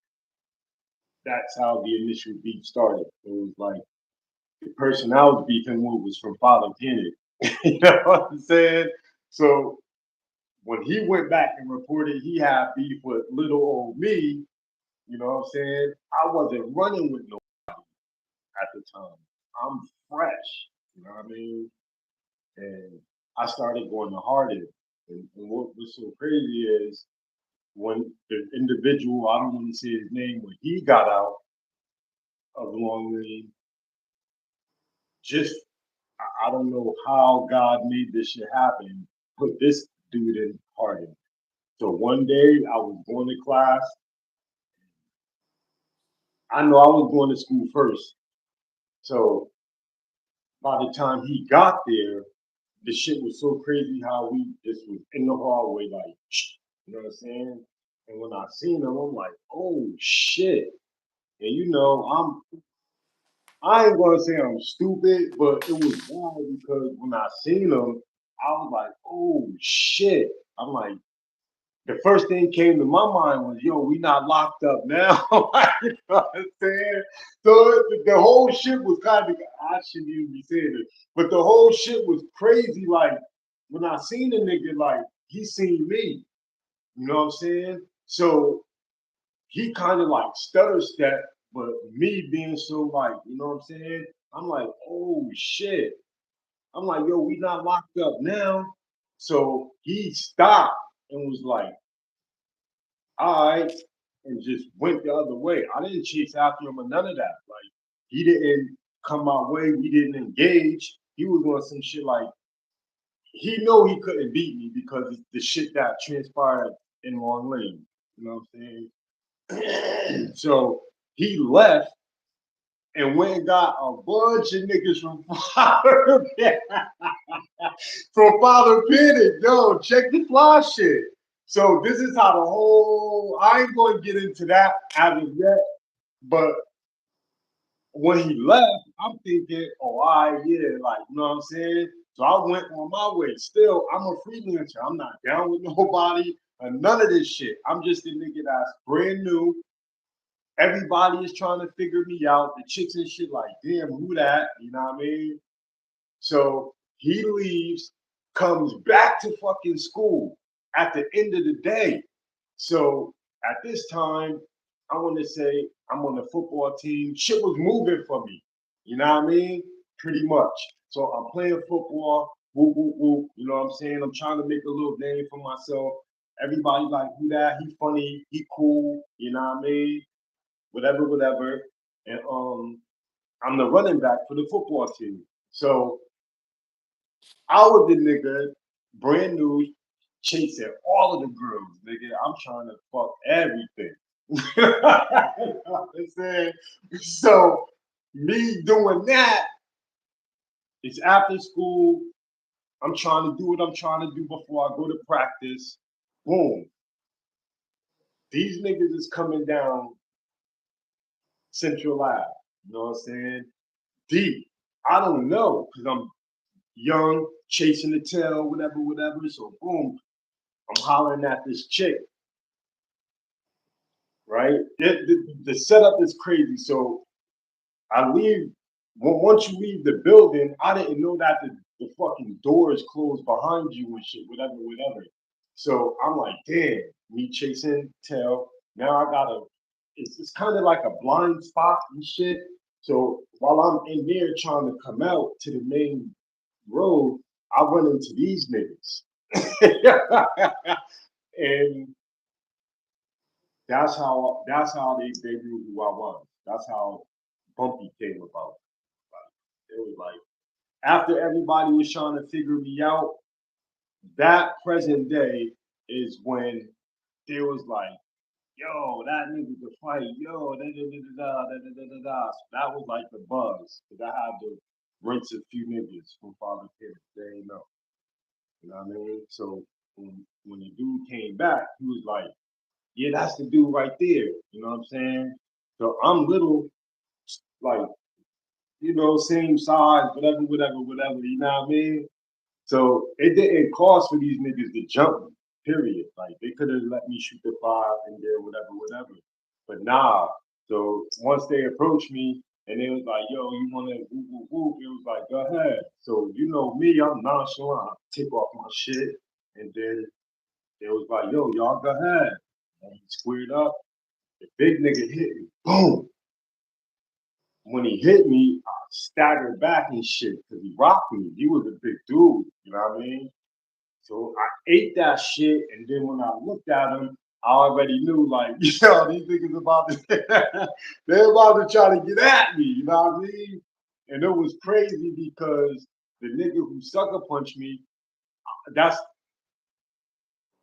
that's how the initial beef started. It was like the person I was beefing with was from Father Kennedy. You know what I'm saying? So when he went back and reported he had beef with little old me, you know what I'm saying? I wasn't running with no at the time. I'm fresh, you know what I mean? And I started going to Hardin. And what was so crazy is when the individual, I don't want to say his name, when he got out of Long Lane, just I don't know how God made this shit happen, put this dude in Hardin. So one day I was going to class. I know I was going to school first. So by the time he got there, the shit was so crazy how we just was in the hallway, like, you know what I'm saying? And when I seen him, I'm like, oh shit. And you know, I ain't gonna say I'm stupid, but it was wild because when I seen him, I was like, oh shit. I'm like, the first thing came to my mind was, yo, we not locked up now. You know what I'm saying? So the whole shit was kind of, I shouldn't even be saying it, but the whole shit was crazy. Like, when I seen the nigga, like, he seen me. You know what I'm saying? So he kind of like stutter step, but me being so like, you know what I'm saying? I'm like, oh shit. I'm like, yo, we not locked up now. So he stopped and was like, all right, and just went the other way. I didn't chase after him or none of that. Like, he didn't come my way. We didn't engage. He was doing some shit like, he know he couldn't beat me because the shit that transpired in Long Lane. You know what I'm saying? So he left and went and got a bunch of niggas from Father from Father Pennick. Yo, check the fly shit. So this is how the whole, I ain't going to get into that as of yet, but when he left, I'm thinking, oh, all right, yeah, like, you know what I'm saying? So I went on my way. Still, I'm a freelancer. I'm not down with nobody and none of this shit. I'm just a nigga that's brand new. Everybody is trying to figure me out. The chicks and shit, like, damn, who that? You know what I mean? So he leaves, comes back to fucking school at the end of the day. So at this time, I want to say I'm on the football team. Shit was moving for me. You know what I mean? Pretty much. So I'm playing football. Whoop, whoop, whoop. You know what I'm saying? I'm trying to make a little name for myself. Everybody like, who that? He funny. He cool. You know what I mean? Whatever, whatever. And I'm the running back for the football team. So I was the nigga, brand new, chasing all of the girls, nigga. I'm trying to fuck everything. You know what I'm saying? So me doing that, it's after school. I'm trying to do what I'm trying to do before I go to practice. Boom. These niggas is coming down Central Ave. You know what I'm saying? Deep. I don't know, because I'm young, chasing the tail, whatever, whatever. So boom, I'm hollering at this chick, right? The setup is crazy. So I leave. Once you leave the building, I didn't know that the fucking doors closed behind you and shit, whatever, whatever. So I'm like, damn, me chasing tail. Now I gotta. It's kind of like a blind spot and shit. So while I'm in there trying to come out to the main road, I run into these niggas. And that's how they knew who I was. That's how Bumpy came about. Like, it was like after everybody was trying to figure me out, that present day is when there was like, yo, that nigga could fight, yo, da da da da da da da da da. So that was like the buzz, because I had to rinse a few niggas from Father Kid. They ain't know. You know what I mean? So when the dude came back, he was like, yeah, that's the dude right there. You know what I'm saying? So I'm little, like, same size, whatever, whatever, whatever. You know what I mean? So it didn't cost for these niggas to jump me. Period. Like they could have let me shoot the five and then whatever, whatever. But nah. So once they approached me and they was like, "Yo, you wanna whoop whoop whoop?" It was like, "Go ahead." So you know me, I'm nonchalant. I take off my shit, and then it was like, "Yo, y'all go ahead." And he squared up. The big nigga hit me. Boom. When he hit me, I staggered back and shit because he rocked me. He was a big dude. You know what I mean? So I ate that shit, and then when I looked at him, I already knew like, yo, these niggas about to they're about to try to get at me, you know what I mean? And it was crazy because the nigga who sucker punched me, that's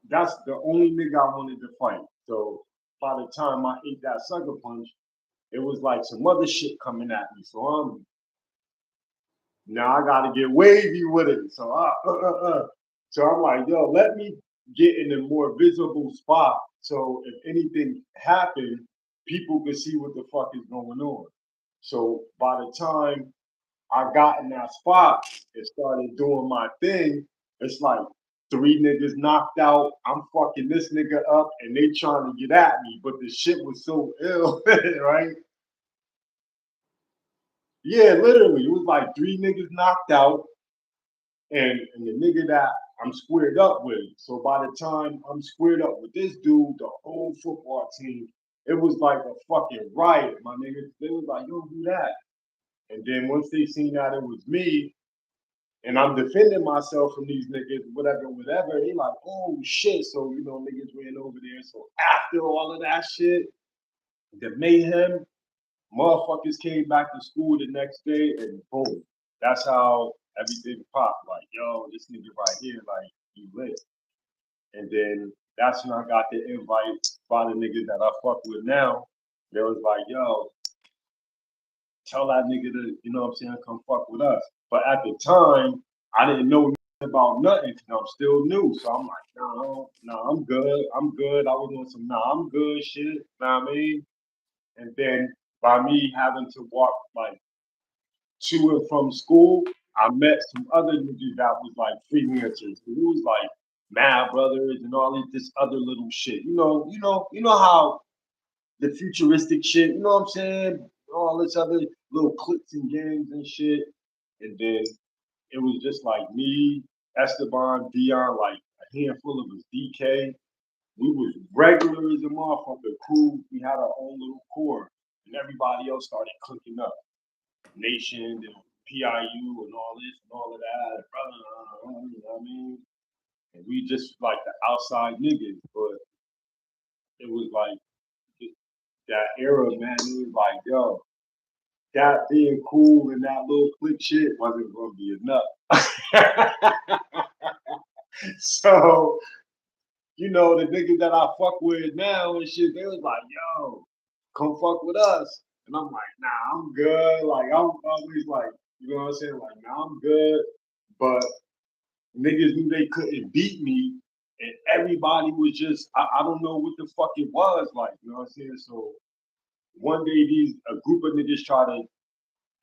that's the only nigga I wanted to fight. So by the time I ate that sucker punch, it was like some other shit coming at me. So now I gotta get wavy with it. So I'm like, yo, let me get in a more visible spot. So if anything happened, people could see what the fuck is going on. So by the time I got in that spot and started doing my thing, it's like three niggas knocked out. I'm fucking this nigga up and they trying to get at me. But the shit was so ill, right? Yeah, literally. It was like three niggas knocked out and the nigga that I'm squared up with. So by the time I'm squared up with this dude, the whole football team, it was like a fucking riot, my nigga. They was like, yo, do that. And then once they seen that it was me, and I'm defending myself from these niggas, whatever, whatever, they like, oh shit. So, you know, niggas ran over there. So after all of that shit, the mayhem, motherfuckers came back to school the next day and boom. That's how everything popped. Like, yo, this nigga right here, like, he lit. And then that's when I got the invite by the niggas that I fuck with now. They was like, yo, tell that nigga to, you know what I'm saying, come fuck with us. But at the time, I didn't know about nothing because I'm still new. So I'm like, nah, I'm good. I'm good. I was doing some, nah, I'm good shit. You know what I mean? And then by me having to walk like to and from school, I met some other niggas that was like freelancers. So it was like Mad Brothers and all this other little shit. You know how the futuristic shit, you know what I'm saying? All this other little cliques and gangs and shit. And then it was just like me, Esteban, Dion, like a handful of us, DK. We was regular as a motherfucker, cool. We had our own little core. And everybody else started clicking up. Nation and PIU and all this and all of that. You know what I mean? And we just like the outside niggas, but it was like that era, man. It was like, yo, that being cool and that little click shit wasn't gonna be enough. So, you know, the niggas that I fuck with now and shit, they was like, yo, come fuck with us. And I'm like, nah, I'm good. Like, I'm always like, you know what I'm saying? Like, nah, I'm good. But niggas knew they couldn't beat me. And everybody was just, I don't know what the fuck it was like, you know what I'm saying? So one day a group of niggas try to,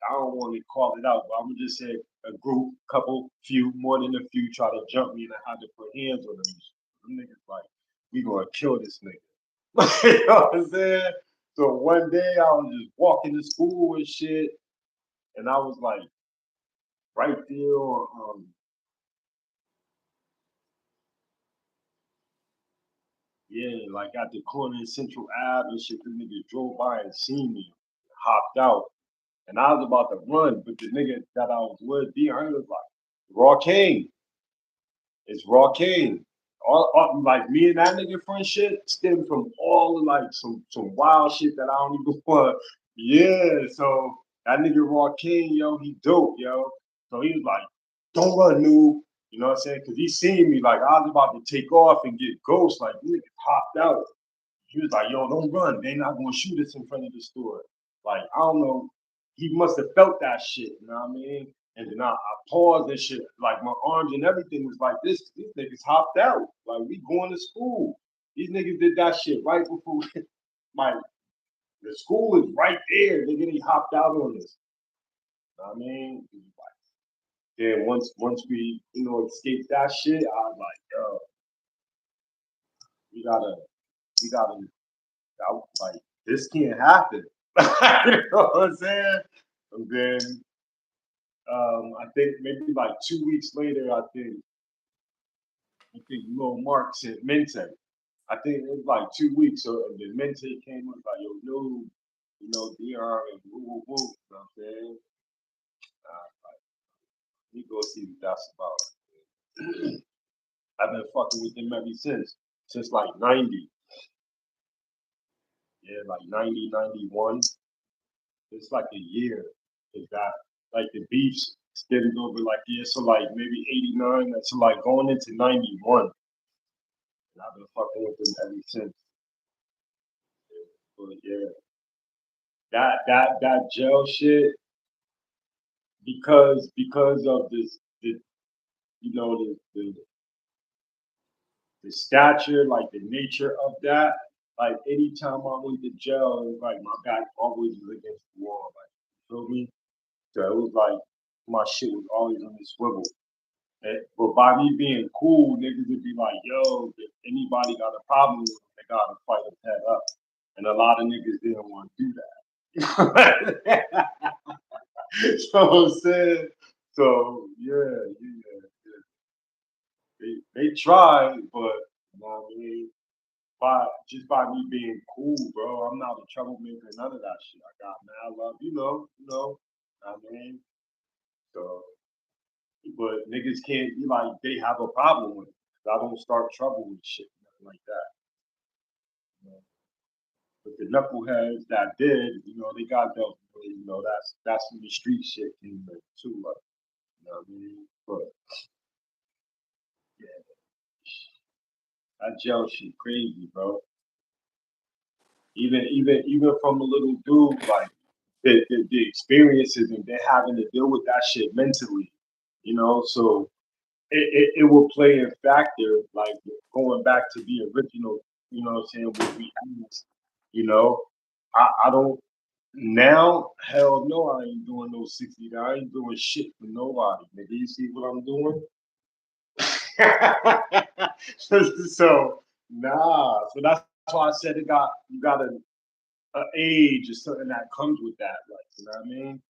I don't want to call it out, but I'm gonna just say a group, couple, few, more than a few try to jump me and I had to put hands on them. Them niggas like, we gonna kill this nigga. You know what I'm saying? So one day I was just walking to school and shit, and I was like right there on yeah, like at the corner of Central Ave and shit, the niggas drove by and seen me, hopped out. And I was about to run, but the nigga that I was with, D.R. was like, Raw King. It's Raw King. All like me and that nigga friendship stemmed from all like some wild shit that I don't even want. Yeah, so that nigga Raw King, yo, he dope, yo. So he was like, don't run, noob. You know what I'm saying? Because he seen me like I was about to take off and get ghost. Like, nigga hopped out. He was like, yo, don't run. They not gonna shoot us in front of the store. Like, I don't know. He must have felt that shit, you know what I mean? And then I paused and shit. Like my arms and everything was like this. These niggas hopped out. Like we going to school. These niggas did that shit right before my the school is right there. Nigga, they hopped out on us. You know what I mean? Then once we, escaped that shit, I was like, yo, we gotta, we gotta, like, this can't happen. You know what I'm saying? And then, I think maybe like 2 weeks later, I think Lil Mark sent Mente. I think it was like 2 weeks. So the Mente came up like, yo, no, DR and woo woo woo. You know what I'm saying? Like, you go see what that's about. I've been fucking with them ever since like 90. Yeah, like 90, 91. It's like a year. It got like the beefs steadied over like, yeah, so like maybe 89, so like going into 91. And I've been fucking with them ever since. But yeah, that jail shit, because of this, the stature, like the nature of that. Like anytime I went to jail, it was like my back always was against the wall. Like, you feel me? So it was like my shit was always on the swivel. But by me being cool, niggas would be like, yo, if anybody got a problem with them, they gotta fight them head up. And a lot of niggas didn't want to do that. So I'm saying, so yeah. They tried, but you know what I mean? By me being cool, bro. I'm not a troublemaker, none of that shit. I got mad love, I mean? So, but niggas can't be like they have a problem with it. I don't start trouble with shit, nothing like that. You know? But the knuckleheads that did, they got dealt with. That's when the street shit came in too. Like, you know what I mean? But yeah, that jail shit crazy, bro. Even from a little dude, like the experiences and then having to deal with that shit mentally, so it will play a factor, like going back to the original, what I'm saying, what we asked, you know, I don't now, hell no, I ain't doing no 60. I ain't doing shit for nobody. Nigga, you see what I'm doing? So nah, so that's why I said you got a age or something that comes with that, like, you know what I mean?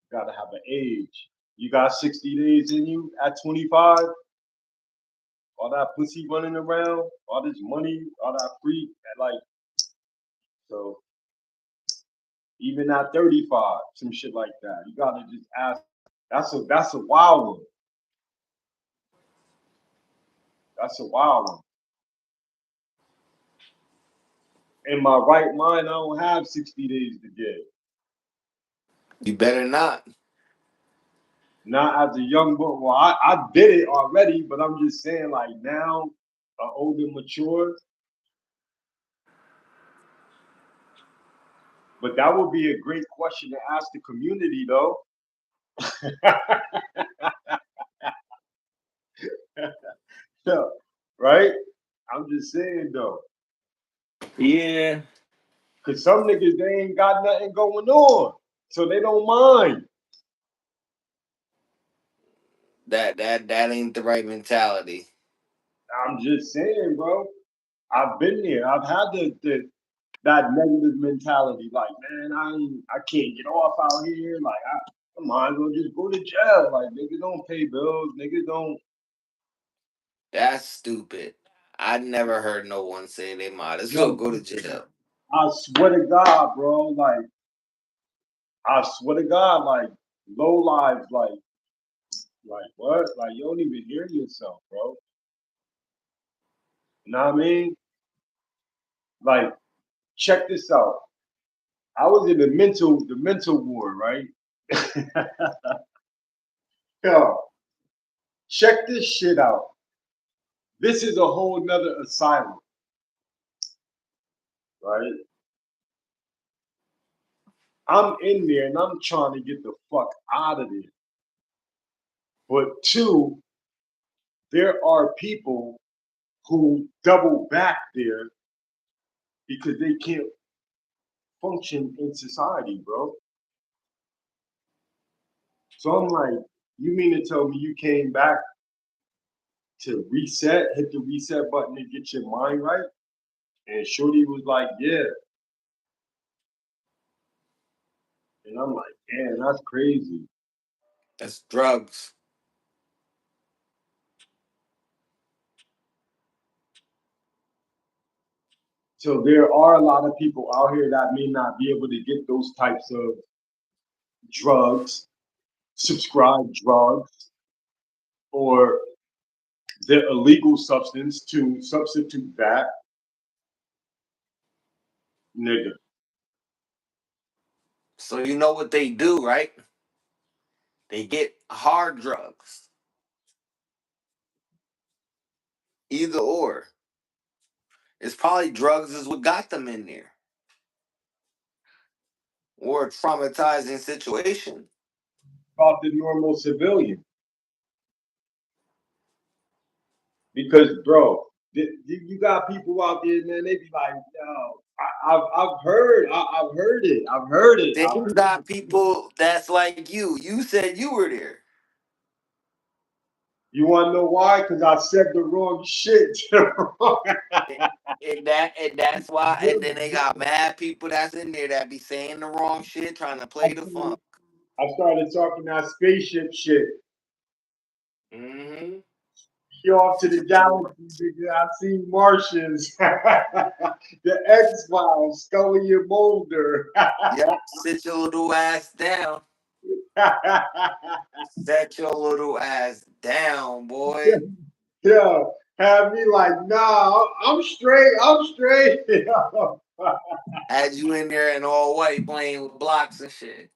You gotta have an age. You got 60 days in you at 25, all that pussy running around, all this money, all that free, and like, so even at 35, some shit like that. You gotta just ask. That's a wild one. That's a wild one. In my right mind, I don't have 60 days to give. You better not. Not as a young boy. Well, I did it already, but I'm just saying, like now, older, mature. But that would be a great question to ask the community, though. Yeah, right? I'm just saying, though. Yeah. Because some niggas, they ain't got nothing going on. So they don't mind. That ain't the right mentality. I'm just saying, bro. I've been there. I've had that negative mentality. Like, man, I can't get off out here. Like, I might as well just go to jail. Like, niggas don't pay bills. Niggas don't. That's stupid. I never heard no one say they might as well Yo, go to jail. I swear to God, bro. Like, I swear to God, like, low lives, like what? Like, you don't even hear yourself, bro. You know what I mean? Like, check this out. I was in the mental ward, right? Yo, check this shit out. This is a whole nother asylum, right? I'm in there and I'm trying to get the fuck out of there. But two, there are people who double back there because they can't function in society, bro. So I'm like, You mean to tell me you came back to reset, hit the reset button and get your mind right? And Shorty was like, yeah. And I'm like, damn, that's crazy. That's drugs. So there are a lot of people out here that may not be able to get those types of drugs, subscribe drugs, or the illegal substance to substitute that, nigga. So you know what they do, right? They get hard drugs. Either or. It's probably drugs is what got them in there. Or a traumatizing situation. About the normal civilian. Because, bro, you got people out there, man. They be like, "Yo, I've heard it, I've heard it, Then I've you heard got it." people that's like you. You said you were there. You want to know why? Because I said the wrong shit. And and that's why. And then they got mad people that's in there that be saying the wrong shit, trying to play the funk. I started talking that spaceship shit. Mm-hmm. You off to the galaxy, nigga. I seen Martians. The X Files, Scully and Mulder. Yep. Sit your little ass down. Set your little ass down, boy. Yeah, have me like, nah, I'm straight. I'm straight. Had you in there in all white playing with blocks and shit.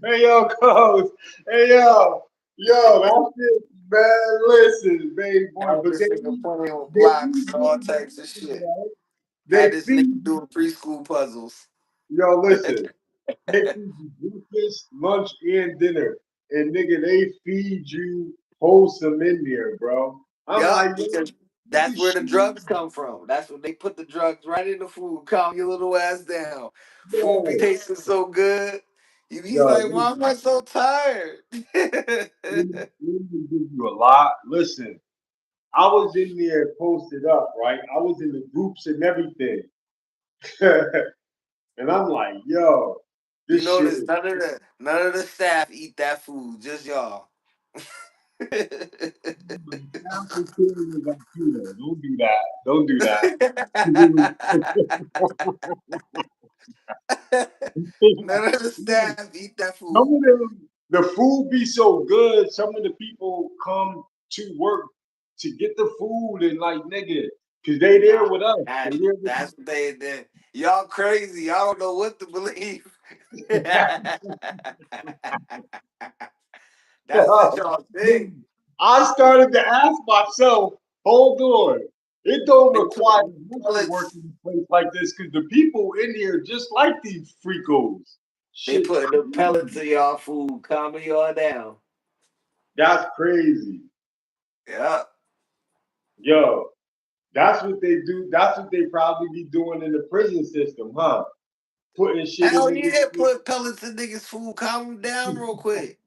Hey, yo, coach. Hey, yo, that's it, man. Listen, baby boy, Had but this nigga playing with they blocks feed and all you, types of shit. right? Had They this nigga feed you. doing preschool puzzles. Yo, listen. They feed you breakfast, lunch, and dinner, and nigga, they feed you wholesome in there, bro. I'm Yup, like, because yo, that's this where the shit, drugs come from. That's when they put the drugs right in the food. Calm your little ass down. Food be yo, tasting so good. You be yo, like, why am I so tired? they give you a lot. Listen, I was in there posted up, right? I was in the groups and everything. And I'm like, yo, You this shit notice is none of the staff eat that food, just y'all. cafeteria got keto. Don't do that. Don't do that. None of the staff eat that Some food. of them, the food be so good. Some of the people come to work to get the food and like nigga, cause they there Nah, with us. They that, there with that's what they did. Y'all crazy. Y'all don't know what to believe. That's what y'all think. I started to ask myself, hold on. It don't They put require much to work pellets. in a place like this because the people in here just like these freakos. They Shit, put the pellets in y'all food, calming y'all down. that's crazy. Yeah. Yo, that's what they do. That's what they probably be doing in the prison system, huh? Putting shit in Hell niggas' yeah, put pellets in niggas' food, calm them down real quick.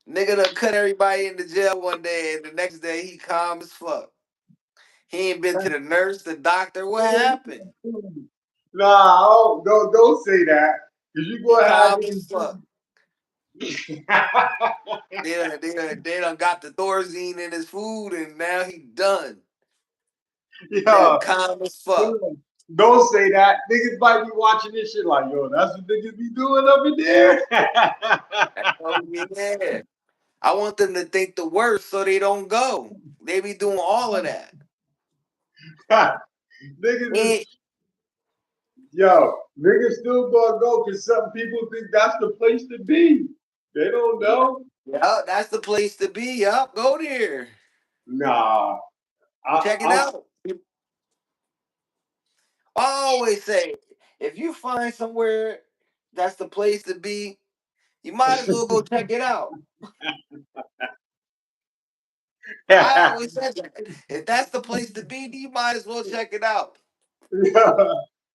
Nigga done cut everybody into jail one day, and the next day he calm as fuck. He ain't been to the nurse, the doctor. What happened? Nah, don't say that. Cause you He gonna have calm as niggas. fuck. They done got the Thorazine in his food, and now he done. Now Yeah, calm as fuck. don't say that. Niggas might be watching this shit like, yo, that's what niggas be doing up in there. Oh yeah. I want them to think the worst so they don't go. They be doing all of that. Niggas is, And, yo, niggas still gonna go because some people think that's the place to be. They don't yeah, know. yeah, that's the place to be. Yup, go there. Nah, I, Check it I, out. I always say, if you find somewhere that's the place to be, you might as well go check it out. I always said that. If that's the place to be, you might as well check it out.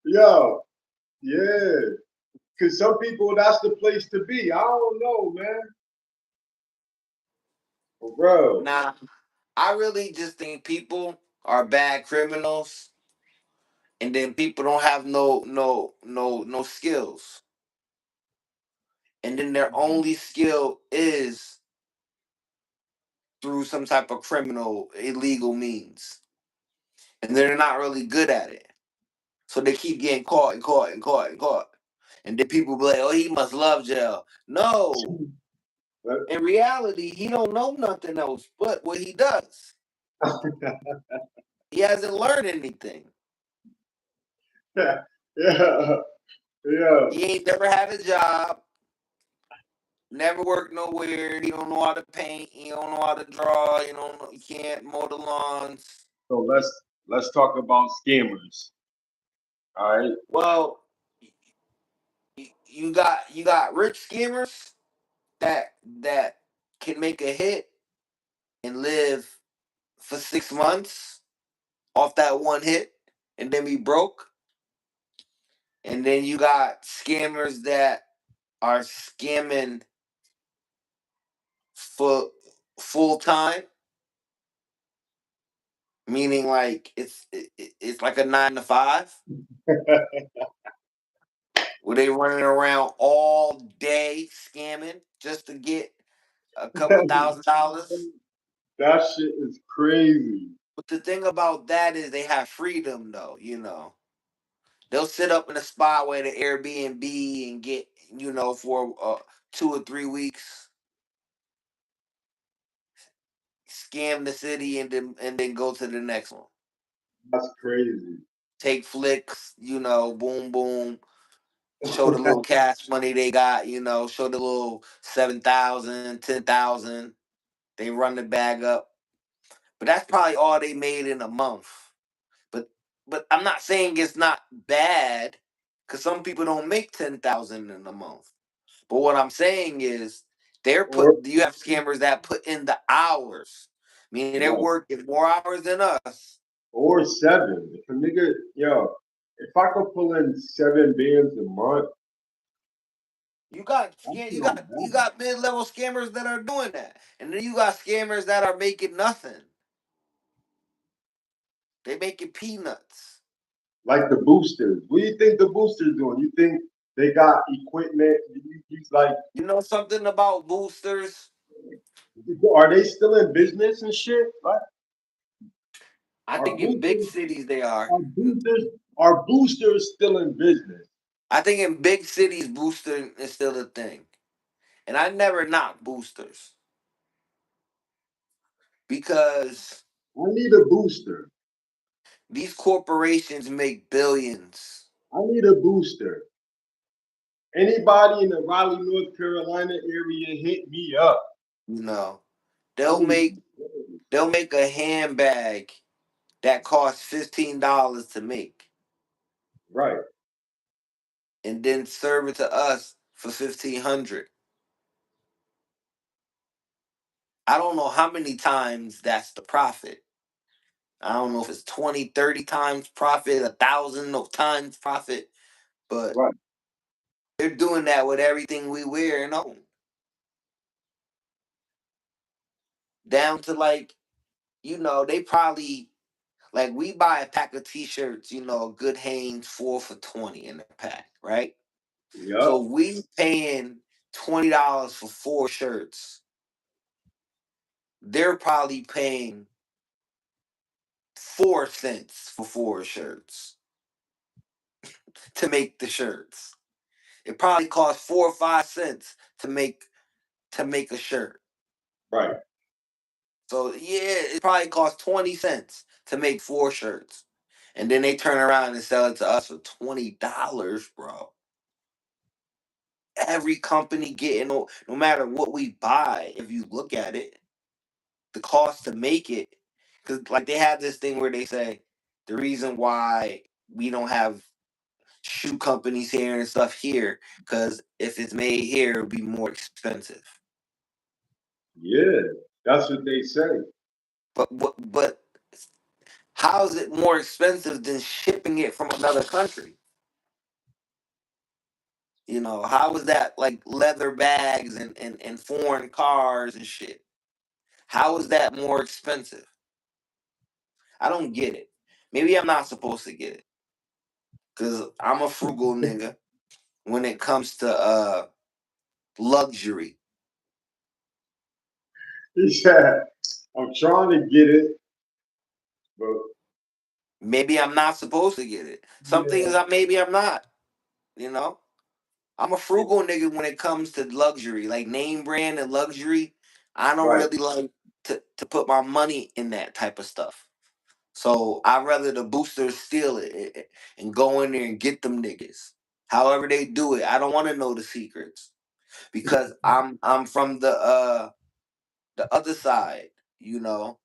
yo, yeah. Because some people, that's the place to be. I don't know, man. For real. Now, I really just think people are bad criminals, and then people don't have no skills, and then their only skill is through some type of criminal illegal means, and they're not really good at it. So they keep getting caught and caught and caught and caught. And then people be like, "Oh, he must love jail." No, in reality, he don't know nothing else but what he does. He hasn't learned anything. Yeah, yeah, yeah. He ain't never had a job, never worked nowhere. He don't know how to paint. He don't know how to draw. He don't know. He can't mow the lawns. So let's talk about scammers. All right. Well, you got rich scammers that can make a hit and live for 6 months off that one hit and then be broke. And then you got scammers that are scamming for full time, meaning like it's like a 9 to 5 where they running around all day scamming just to get a couple $1,000. That shit is crazy. But the thing about that is they have freedom though, you know. They'll sit up in a spot where the Airbnb and get, for 2 or 3 weeks, scam the city and then go to the next one. That's crazy. Take flicks, boom boom, show the little cash money they got, show the little 7,000, 10,000. They run the bag up. But that's probably all they made in a month. But but I'm not saying it's not bad, because some people don't make 10,000 in a month. But what I'm saying is Or you have scammers that put in the hours, meaning they're right. working more hours than us. Or seven. If a nigga, yo, if I could pull in 7 bands a month, You got that's scam, you not got you bad. got mid level scammers that are doing that, and then you got scammers that are making nothing. They making peanuts. Like the boosters. What do you think the boosters doing? You think they got equipment? He's like, You know something about boosters? are they still in business and shit? Like, I are think in big boosters, cities they are. are boosters, are boosters still in business? I think in big cities booster is still a thing, and I never knock boosters because I need a booster. these corporations make billions. I need a booster. Anybody in the Raleigh, North Carolina area, hit me up. You know, I they'll need make they'll make a handbag that costs $15 to make, right, and then serve it to us for 1,500. I don't know how many times that's the profit. I don't know if it's 20, 30 times profit, 1,000 of times profit, but right. they're doing that with everything we wear and own. Down to like, they probably, like, we buy a pack of t-shirts, a good Hanes 4 for 20 in a pack, right? So Yup, we paying $20 for 4 shirts. They're probably paying 4 cents for 4 shirts to make the shirts. It probably costs 4 or 5 cents to make a shirt. right. So yeah, it probably costs 20 cents to make 4 shirts. And then they turn around and sell it to us for $20, bro. Every company getting, no matter what we buy, if you look at it, the cost to make it, because like they have this thing where they say the reason why we don't have shoe companies here and stuff here, because if it's made here, it'll be more expensive. Yeah, that's what they say. But how is it more expensive than shipping it from another country? How is that like leather bags and foreign cars and shit? How is that more expensive? I don't get it. Maybe I'm not supposed to get it because I'm a frugal nigga when it comes to luxury. He said, I'm trying to get it, but Maybe I'm not supposed to get it. Some yeah, things maybe I'm not. You know, I'm a frugal nigga when it comes to luxury, like name brand and luxury. I don't right. really like to put my money in that type of stuff. So I'd rather the boosters steal it and go in there and get them niggas. However they do it, I don't want to know the secrets because I'm from the other side, you know,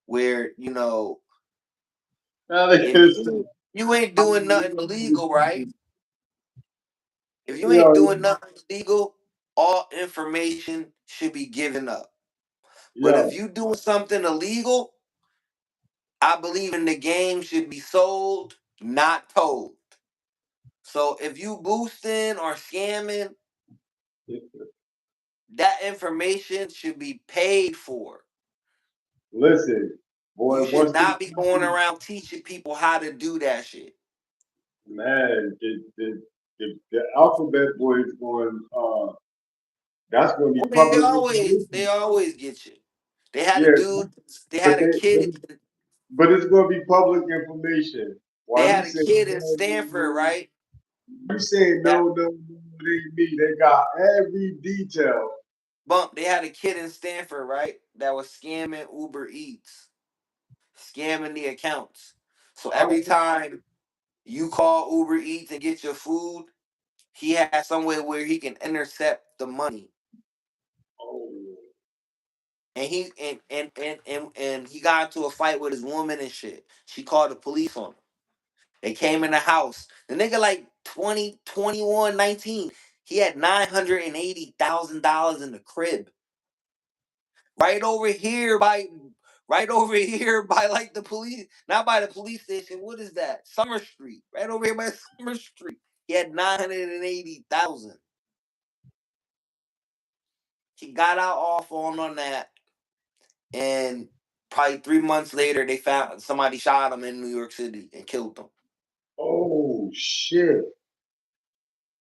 where Now they if could say, you ain't doing nothing illegal, right? If you ain't yo, doing nothing illegal, all information should be given up. But if yo, you doing something illegal, I believe in the game should be sold, not told. So if you boosting or scamming, that information should be paid for. listen, boy, You should once this not be going happens, around teaching people how to do that shit. man, the alphabet boy is going, that's going to be Well, they public always they information. always get you. They had a Yeah, dude. They but had a kid. but it's going to be public information. They Why you had a saying kid in no, no, Stanford, no? right? You saying That no, no, no? It ain't me. They got every detail. bump. They had a kid in Stanford, right? That was scamming Uber Eats, scamming the accounts. So every Oh, time you call Uber Eats and get your food, he has somewhere where he can intercept the money. oh, And he got into a fight with his woman and shit. She called the police on him. They came in the house. The nigga like 20, 21, 19. He had $980,000 in the crib. Right over here by like the police, not by the police station. What is that? Summer Street. Right over here by Summer Street. He had 980,000. He got out off on that, and probably 3 months later, they found somebody shot him in New York City and killed him. oh, shit.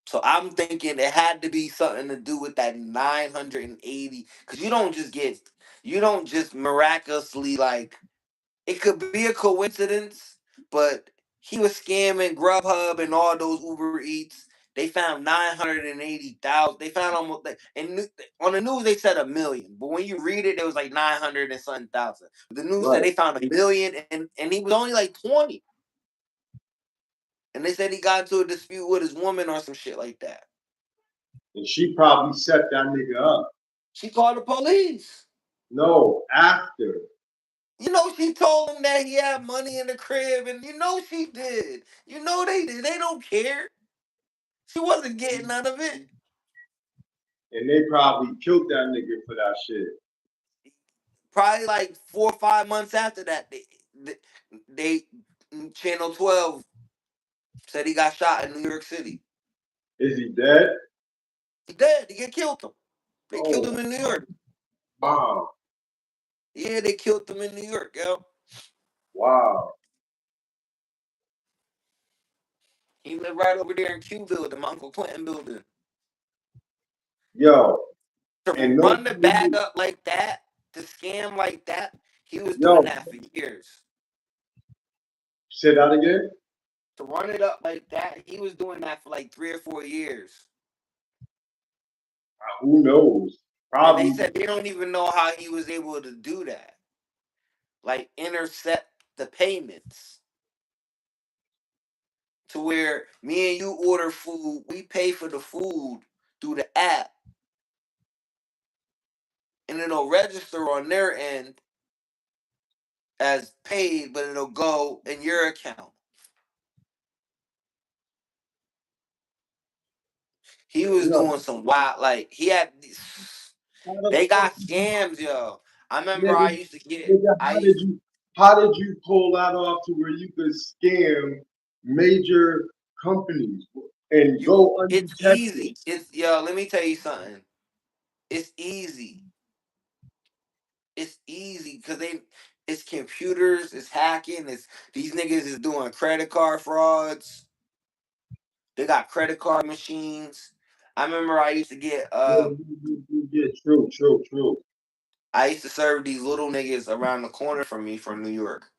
So I'm thinking it had to be something to do with that 980, because you don't just miraculously, like, it could be a coincidence, but he was scamming Grubhub and all those Uber Eats. They found 980,000. They found almost like, and on the news they said 1 million, but when you read it, it was like 900 and something thousand. The news said Right. they found 1 million, and he was only like 20. And they said he got into a dispute with his woman or some shit like that. And she probably set that nigga up. She called the police. No, after. She told him that he had money in the crib, and she did. They did. They don't care. She wasn't getting none of it. And they probably killed that nigga for that shit. Probably like 4 or 5 months after that, they Channel 12 said he got shot in New York City. Is he dead? He dead. They killed him. They killed him Oh, in New York. wow. Yeah, they killed him in New York, yo. Wow. He lived right over there in Q building, my Uncle Clinton building. Yo, To and no, run the bag up like that, to scam like that, he was doing yo, that for years. say that again? To run it up like that, he was doing that for like 3 or 4 years. Who knows? And they Probably. said they don't even know how he was able to do that. Like intercept the payments to where me and you order food, we pay for the food through the app, and it'll register on their end as paid, but it'll go in your account. He was Yo, doing some wild, like he had these. how the They fuck got scams, yo. I remember nigga, I used to get. nigga, I used. how did you pull that off to where you could scam major companies and You. go It's undetected? easy. It's yo. Let me tell you something. It's easy. it's easy because it's computers, it's hacking, it's these niggas is doing credit card frauds. They got credit card machines. I remember I used to get Yeah, true, true, true. I used to serve these little niggas around the corner from me from New York,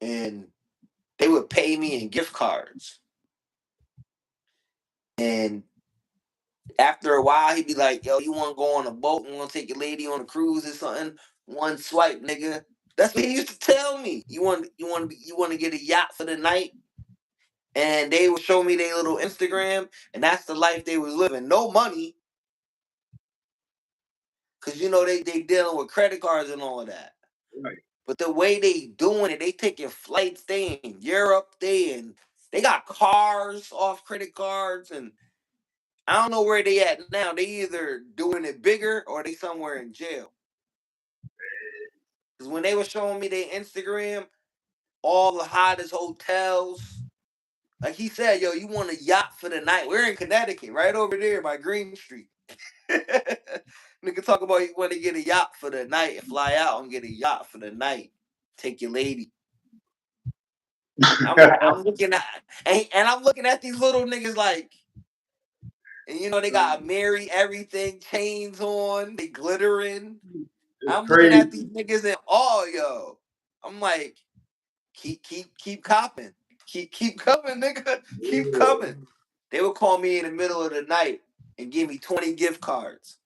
and they would pay me in gift cards. And after a while, he'd be like, "Yo, you want to go on a boat? You want to take your lady on a cruise or something? One swipe, nigga." That's what he used to tell me. You want to get a yacht for the night, and they would show me their little Instagram, and that's the life they was living. No money, cause they dealing with credit cards and all of that. Right. But the way they doing it, they taking flights. They in Europe. They got cars off credit cards, and I don't know where they at now. They either doing it bigger or they somewhere in jail. Because when they were showing me their Instagram, all the hottest hotels, like he said, yo, you want a yacht for the night? We're in Connecticut, right over there by Green Street. Nigga talk about you want to get a yacht for the night and fly out and get a yacht for the night. Take your lady. I'm like, I'm looking at and I'm looking at these little niggas like, and they got Mary everything chains on, they glittering. It's I'm looking at these crazy. niggas in awe, yo. I'm like, keep copping. Keep coming, nigga. Keep Yeah. coming. They would call me in the middle of the night and give me 20 gift cards.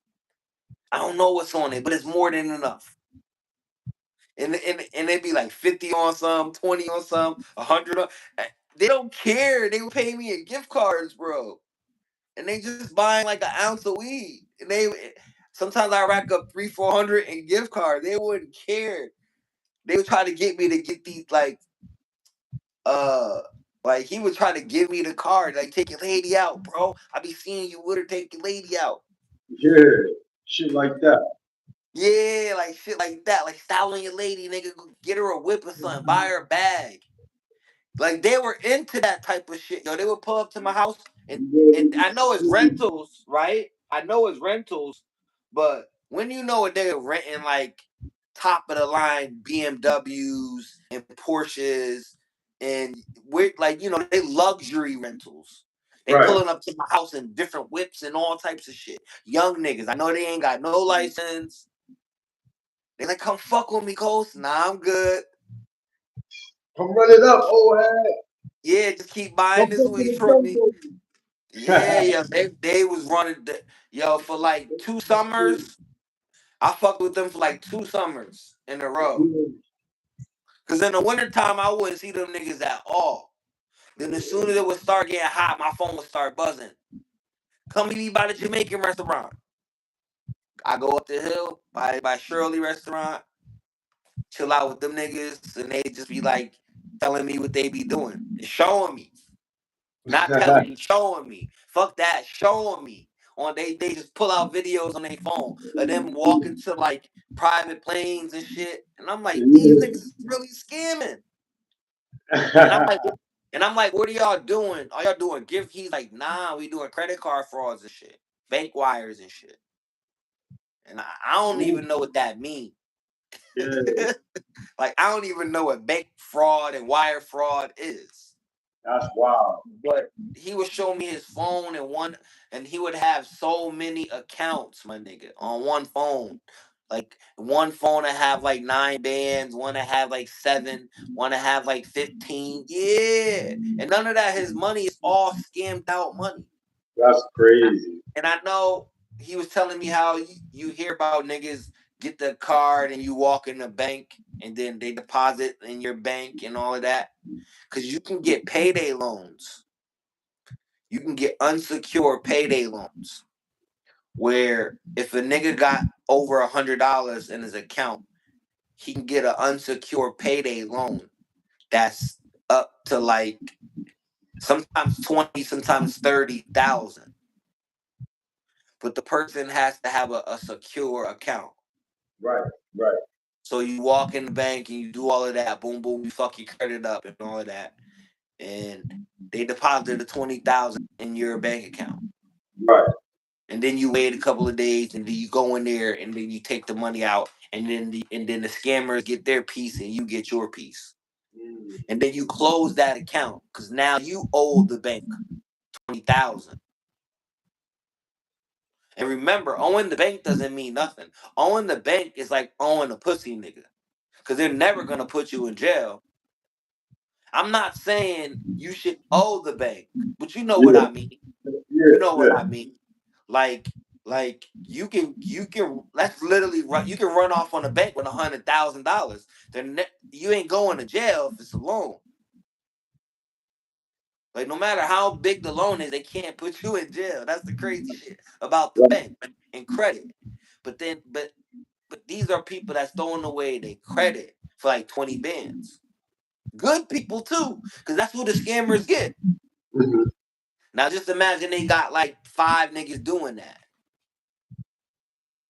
I don't know what's on it, but it's more than enough. And they'd be like 50 on some, 20 on some, 100 on. They don't care. They would pay me in gift cards, bro. And they just buying like an ounce of weed. And sometimes I rack up 300-400 in gift cards. They wouldn't care. They would try to get me to get these uh like he would try to give me the card, like take your lady out, bro. I be seeing you with her, take your lady out. Yeah. Shit like that. Yeah, like shit like that. Like style on your lady, nigga. Go get her a whip or something. Buy her a bag. Like they were into that type of shit. Yo, they would pull up to my house and I know it's rentals, right? I know it's rentals, but when they're renting like top of the line BMWs and Porsches and we're like, they luxury rentals. They Right. pulling up to my house in different whips and all types of shit. Young niggas. I know they ain't got no license. They like, come fuck with me, Coast. Nah, I'm good. Come run it up, old head. Yeah, just keep buying Come this back to weed the from me. jungle. Yeah, yeah. They was running yo for like 2 summers. I fucked with them for like 2 summers in a row. Cause in the wintertime I wouldn't see them niggas at all. Then as soon as it would start getting hot, my phone would start buzzing. Come meet me by the Jamaican restaurant. I go up the hill by Shirley restaurant, chill out with them niggas, and they just be like telling me what they be doing and showing me. Not telling me, showing me. Fuck that, showing me. They just pull out videos on their phone of them walking to like private planes and shit. And I'm like, these niggas is really scamming. And I'm like, what are y'all doing? Are y'all doing gift? He's like, nah, we doing credit card frauds and shit, bank wires and shit. And I don't even know what that means. Yeah, Like, I don't even know what bank fraud and wire fraud is. that's wild. But he would show me his phone and he would have so many accounts, my nigga, on one phone. Like one phone to have like 9 bands, one to have like 7, one to have like 15. Yeah. And none of that, his money is all scammed out money. That's crazy. And I know he was telling me how you hear about niggas get the card and you walk in the bank and then they deposit in your bank and all of that. Because you can get payday loans. You can get unsecured payday loans where if a nigga got over $100 in his account, he can get an unsecured payday loan that's up to like sometimes 20, sometimes 30,000. But the person has to have a secure account. Right, right, So you walk in the bank and you do all of that, boom, boom, you fuck your credit up and all of that, and they deposit the 20,000 in your bank account. right. and then you wait a couple of days, and then you go in there, and then you take the money out, and then the scammers get their piece, and you get your piece, Mm. and then you close that account because now you owe the bank 20,000. And remember, owing the bank doesn't mean nothing. Owing the bank is like owing a pussy nigga, because they're never gonna put you in jail. I'm not saying you should owe the bank, but you know what Yeah, I mean. yeah, You know what yeah. I mean. Like you can that's literally run. You can run off on the bank with $100,000. Then you ain't going to jail if it's a loan. Like no matter how big the loan is, they can't put you in jail. That's the crazy shit about the Right. bank and credit. But then, but these are people that's throwing away their credit for like 20 bands. Good people too, because that's who the scammers get. Mm-hmm. Now just imagine they got like five niggas doing that.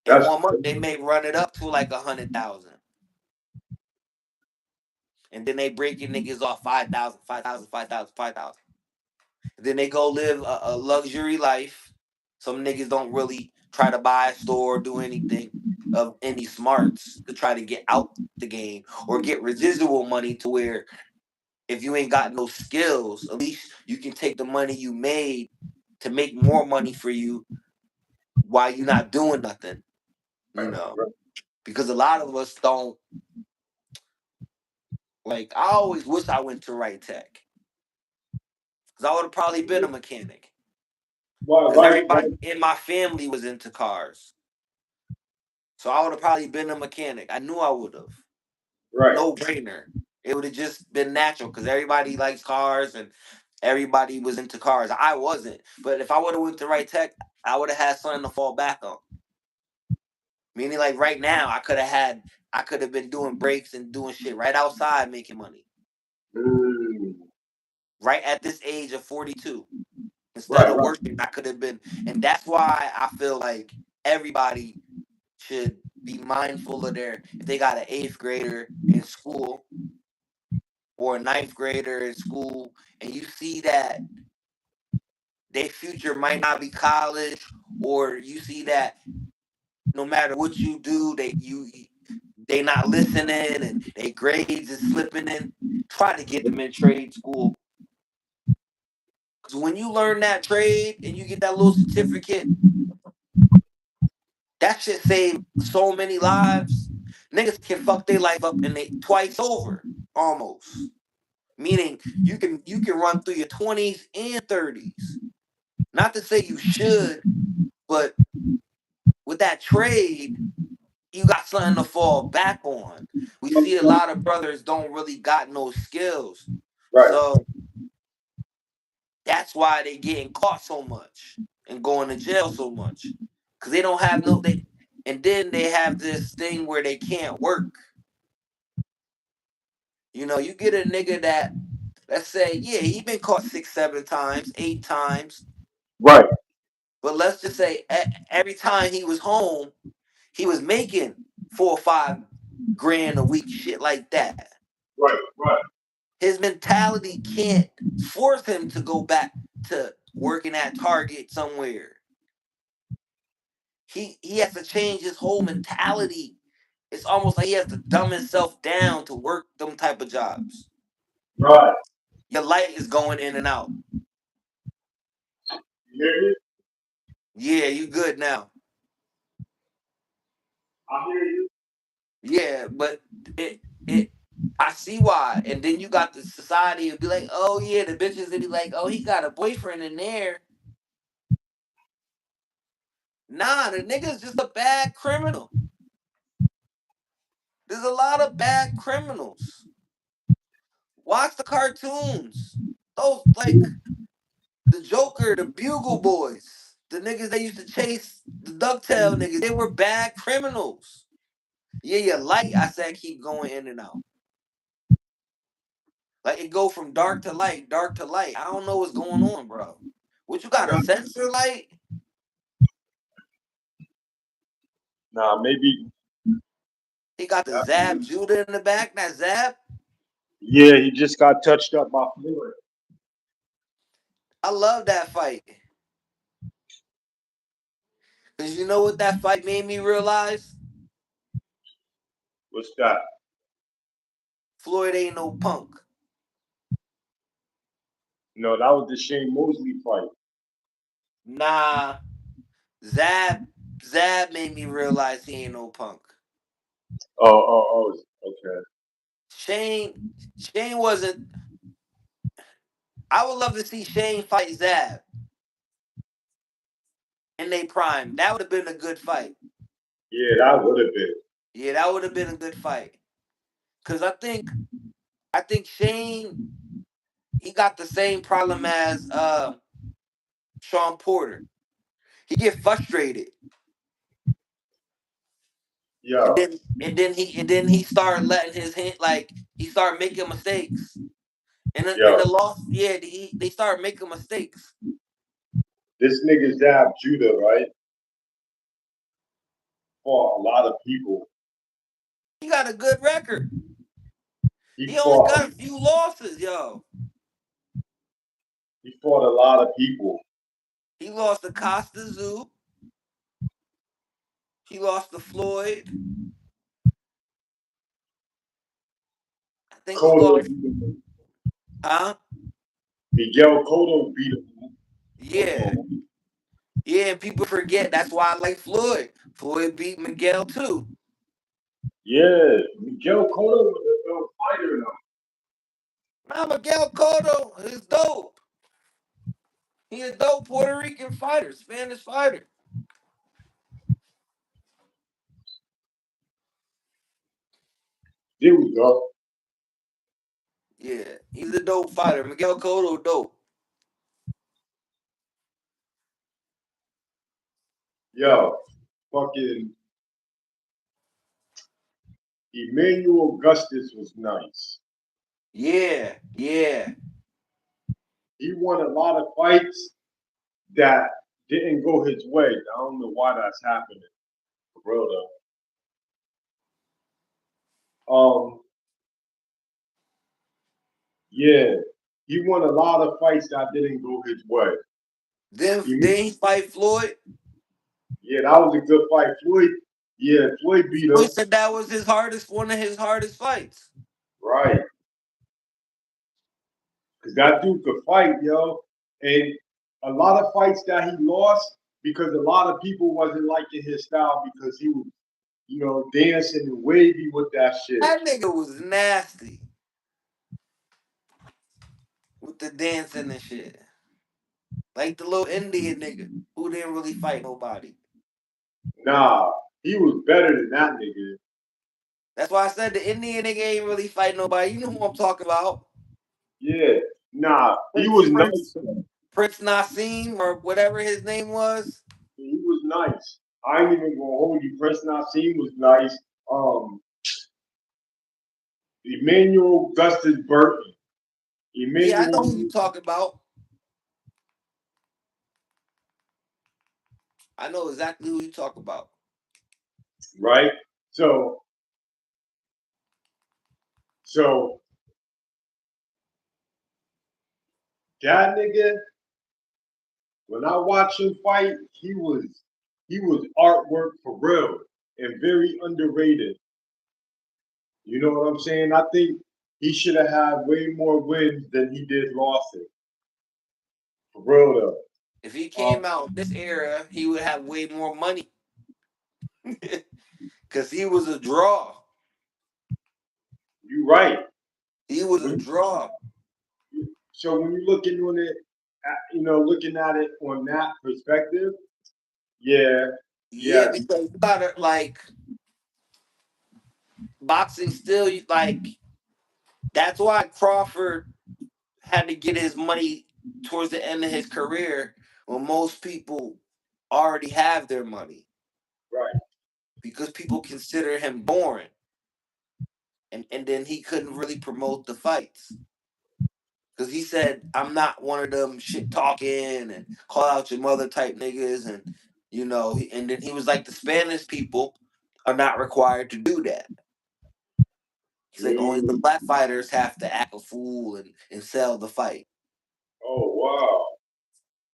In That's 1 month, they may run it up to like 100,000. And then they breaking niggas off 5,000, 5,000, 5,000, 5,000. Then they go live a luxury life. Some niggas don't really try to buy a store or do anything of any smarts to try to get out the game or get residual money to where if you ain't got no skills, at least you can take the money you made to make more money for you while you're not doing nothing, you know. right. Because a lot of us don't like. I always wish I went to right tech because I would have probably been a mechanic. Right, Because right, everybody right, in my family was into cars, so I would have probably been a mechanic. I knew I would have. right. No brainer. It would have just been natural because everybody likes cars and everybody was into cars. I wasn't, but if I would have went to right tech, I would have had something to fall back on. Meaning, like right now, I could have been doing breaks and doing shit right outside, making money. Mm. Right at this age of 42, instead Right, of right. working, I could have been, and that's why I feel like everybody should be mindful of their if they got an eighth grader in school or a ninth grader in school, and you see that their future might not be college, or you see that no matter what you do, they not listening and their grades is slipping in. Try to get them in trade school. Because when you learn that trade and you get that little certificate, that shit save so many lives. Niggas can fuck their life up and they twice over, almost. Meaning you can run through your 20s and 30s. Not to say you should, but with that trade, you got something to fall back on. We see a lot of brothers don't really got no skills. Right. So that's why they getting caught so much and going to jail so much. Cause they don't have no they and then they have this thing where they can't work. You know, you get a nigga that let's say, yeah, he been caught 6, 7 times, 8 times, Right. but let's just say every time he was home, he was making 4 or 5 grand a week, shit like that. Right. Right. His mentality can't force him to go back to working at Target somewhere. He has to change his whole mentality. It's almost like he has to dumb himself down to work them type of jobs. Right. Your light is going in and out. You hear me? Yeah, you good now. I hear you. Yeah, but it I see why. And then you got the society would be like, oh yeah, the bitches would be like, oh, he got a boyfriend in there. Nah, the nigga's just a bad criminal. There's a lot of bad criminals. Watch the cartoons. Those like the Joker, the Bugle Boys, the niggas that used to chase the Ducktail niggas. They were bad criminals. Yeah, yeah, light. I said keep going in and out. Like it go from dark to light, dark to light. I don't know what's going on, bro. What you got a sensor light? Nah, maybe. He got the Zap Judah in the back. That Zap. Yeah, he just got touched up by Floyd. I love that fight. Cause you know what that fight made me realize? What's that? Floyd ain't no punk. No, that was the Shane Mosley fight. Nah, Zab Zab made me realize he ain't no punk. Okay. Shane Shane wasn't. I would love to see Shane fight Zab in their prime. That would have been a good fight. Yeah, that would have been. Yeah, that would have been a good fight. Cause I think Shane, he got the same problem as Sean Porter. He get frustrated, and Yo, then he started letting his hand, like, he started making mistakes. In yo, the loss, yeah, they started making mistakes. this nigga Zab Judah, right? Fought a lot of people. He got a good record. He He only fought got a few losses, yo. he fought a lot of people. He lost to Costa Zoo. He lost to Floyd. I think he Cotto lost, beat him. huh? Miguel Cotto beat him. Yeah. Yeah, and people forget that's why I like Floyd. Floyd beat Miguel too. Yeah, Miguel Cotto was a real fighter now. Now Miguel Cotto is dope. He a dope Puerto Rican fighter, Spanish fighter. There we go. Yeah, he's a dope fighter. Miguel Cotto dope. Yo, fucking Emmanuel Augustus was nice. Yeah, yeah. He won a lot of fights that didn't go his way. I don't know why that's happening. For real though. Yeah, he won a lot of fights that didn't go his way. Then He, he fight Floyd. yeah, that was a good fight. Floyd, yeah, Floyd beat him. Floyd said that was one of his hardest fights. Right. Because that dude could fight, yo. And a lot of fights that he lost because a lot of people wasn't liking his style because he was, dancing and wavy with that shit. That nigga was nasty with the dancing and shit. Like the little Indian nigga who didn't really fight nobody. Nah, he was better than that nigga. That's why I said the Indian nigga ain't really fight nobody. You know who I'm talking about. Yeah, nah, he Prince was Prince nice. Prince Nassim or whatever his name was. He was nice. I ain't even gonna hold you. Prince Nassim was nice. Um, Emmanuel Augustus Burton. Yeah, I know Emmanuel, who you talking about. I know exactly who you talk about. right? So, so that nigga, when I watched him fight, he was artwork for real and very underrated. You know what I'm saying? I think he should have had way more wins than he did losses. For real though. If he Um, came out this era, he would have way more money. Cause he was a draw. you're right. He was a When draw. so when you're looking on it, looking at it on that perspective, yeah, Yeah, yes, because you gotta, like, boxing still, like, that's why Crawford had to get his money towards the end of his career when most people already have their money right. because people consider him boring, and then he couldn't really promote the fights because he said, I'm not one of them shit talking and call out your mother type niggas, and and then he was like, the Spanish people are not required to do that. He's like, only the Mm. black fighters have to act a fool and sell the fight. Oh wow,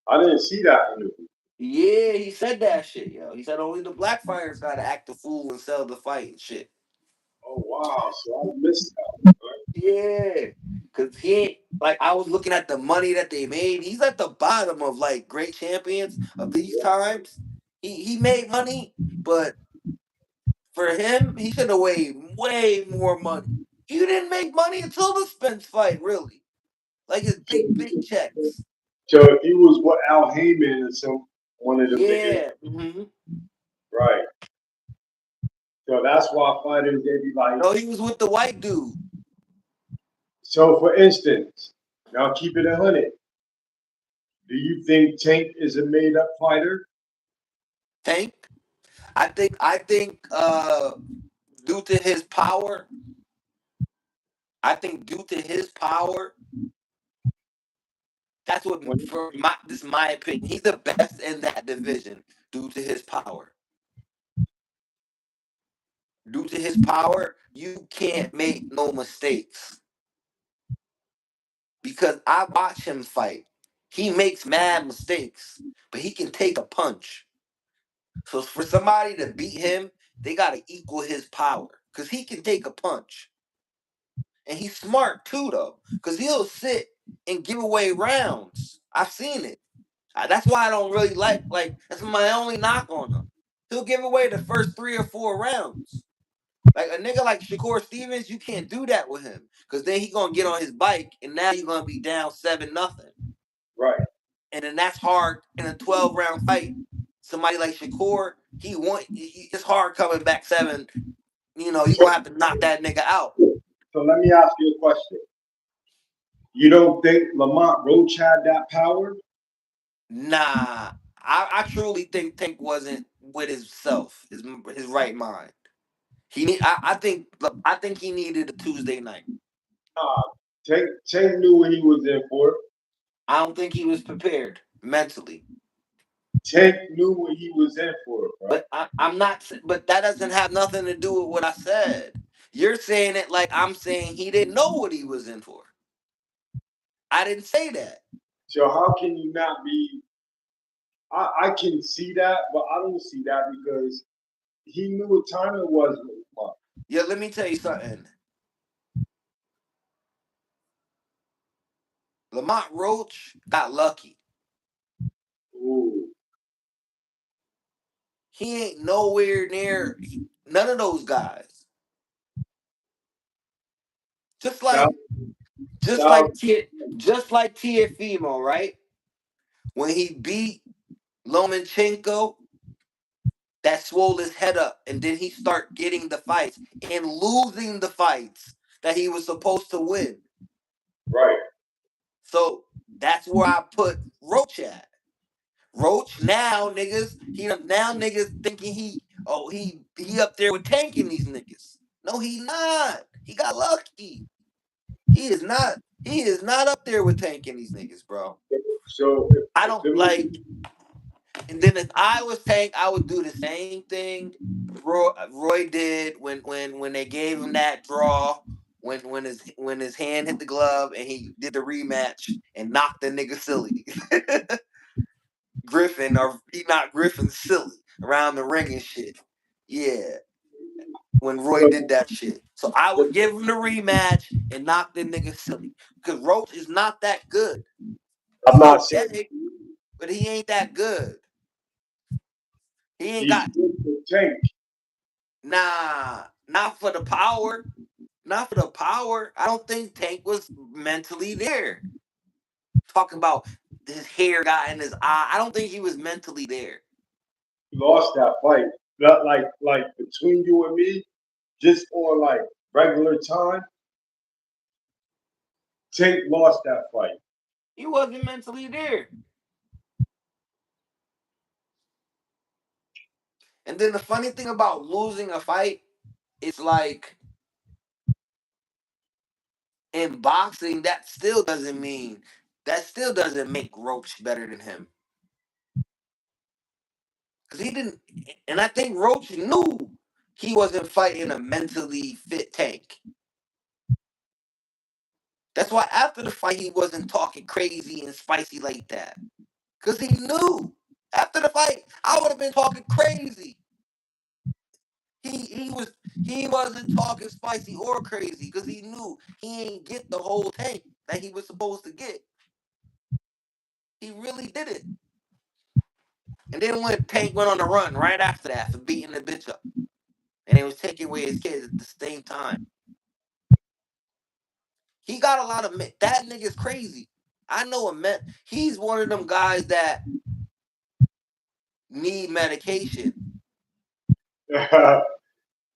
I didn't see that interview. Yeah, he said that shit, yo. He said only the black fighters gotta act the fool and sell the fight and shit. Oh wow, so I missed that. Right? Yeah, cause he ain't like I was looking at the money that they made. He's at the bottom of like great champions of these times. He made money, but for him, he should have made way more money. He didn't make money until the Spence fight, really. Like his So, big checks. so he was what Al Heyman and some one of the biggest, Yeah. right? So that's why fighters they be like. No, he was with the white dude. So for instance, now keep it 100. Do you think Tank is a made up fighter? Tank. I think due to his power, I think due to his power, that's what When for my this is my opinion. He's the best in that division due to his power. Due to his power, you can't make no mistakes. Because I watch him fight. He makes mad mistakes, but he can take a punch. So for somebody to beat him, they gotta equal his power. Cause he can take a punch. And he's smart too though. Cause he'll sit and give away rounds. I've seen it. That's why I don't really like that's my only knock on him. He'll give away the first 3 or 4 rounds. Like a nigga like Shakur Stevens, you can't do that with him. Cause then he gonna get on his bike and now you're gonna be down 7-0. right. And then that's hard in a 12 round fight. Somebody like Shakur, it's hard coming back 7. You're So, gonna have to knock that nigga out. so let me ask you a question. You don't think Lamont Roach had that power? Nah, I truly think Tank wasn't with himself, his right mind. I think he needed a Tuesday night. Nah, Tank knew what he was in for. I don't think he was prepared mentally. Tank knew what he was in for, bro. I'm not. But that doesn't have nothing to do with what I said. You're saying it like I'm saying he didn't know what he was in for. I didn't say that. So how can you not be? I can see that, but I don't see that because he knew what time it was with Lamont. Yeah, let me tell you something. Lamont Roach got lucky. Ooh, He ain't nowhere near none of those guys. Just sound like just sound like T just like Tiafimo, right? When he beat Lomachenko, that swole his head up, and then he start getting the fights and losing the fights that he was supposed to win. right. So that's where I put Roach at. Roach now niggas thinking he up there with tanking these niggas. No, he not. He got lucky. He is not up there with tanking these niggas, bro. So I if don't them like. And then if I was Tank, I would do the same thing Roy did when they gave him that draw when his hand hit the glove and he did the rematch and knocked the nigga silly. Griffin or he knocked Griffin silly around the ring and shit. Yeah, when Roy so, did that shit. So I would give him the rematch and knock the nigga silly. Because Roach is not that good. I'm He's not saying okay, but he ain't that good. He ain't he's got good for Tank. Nah, not for the power. Not for the power. I don't think Tank was mentally there. Talking about his hair got in his eye. I don't think he was mentally there. He lost that fight. Like between you and me, just on like regular time, Tank lost that fight. He wasn't mentally there. And then the funny thing about losing a fight, it's like in boxing, that still doesn't make Roach better than him. Because he didn't, and I think Roach knew he wasn't fighting a mentally fit Tank. That's why after the fight he wasn't talking crazy and spicy like that. Cause he knew. After the fight, I would have been talking crazy. He wasn't talking spicy or crazy because he knew he ain't get the whole tank that he was supposed to get. He really did it. And then when Tank went on the run right after that for beating the bitch up, and it was taking away his kids at the same time. He got a lot of that nigga's crazy. I know a man. He's one of them guys that need medication.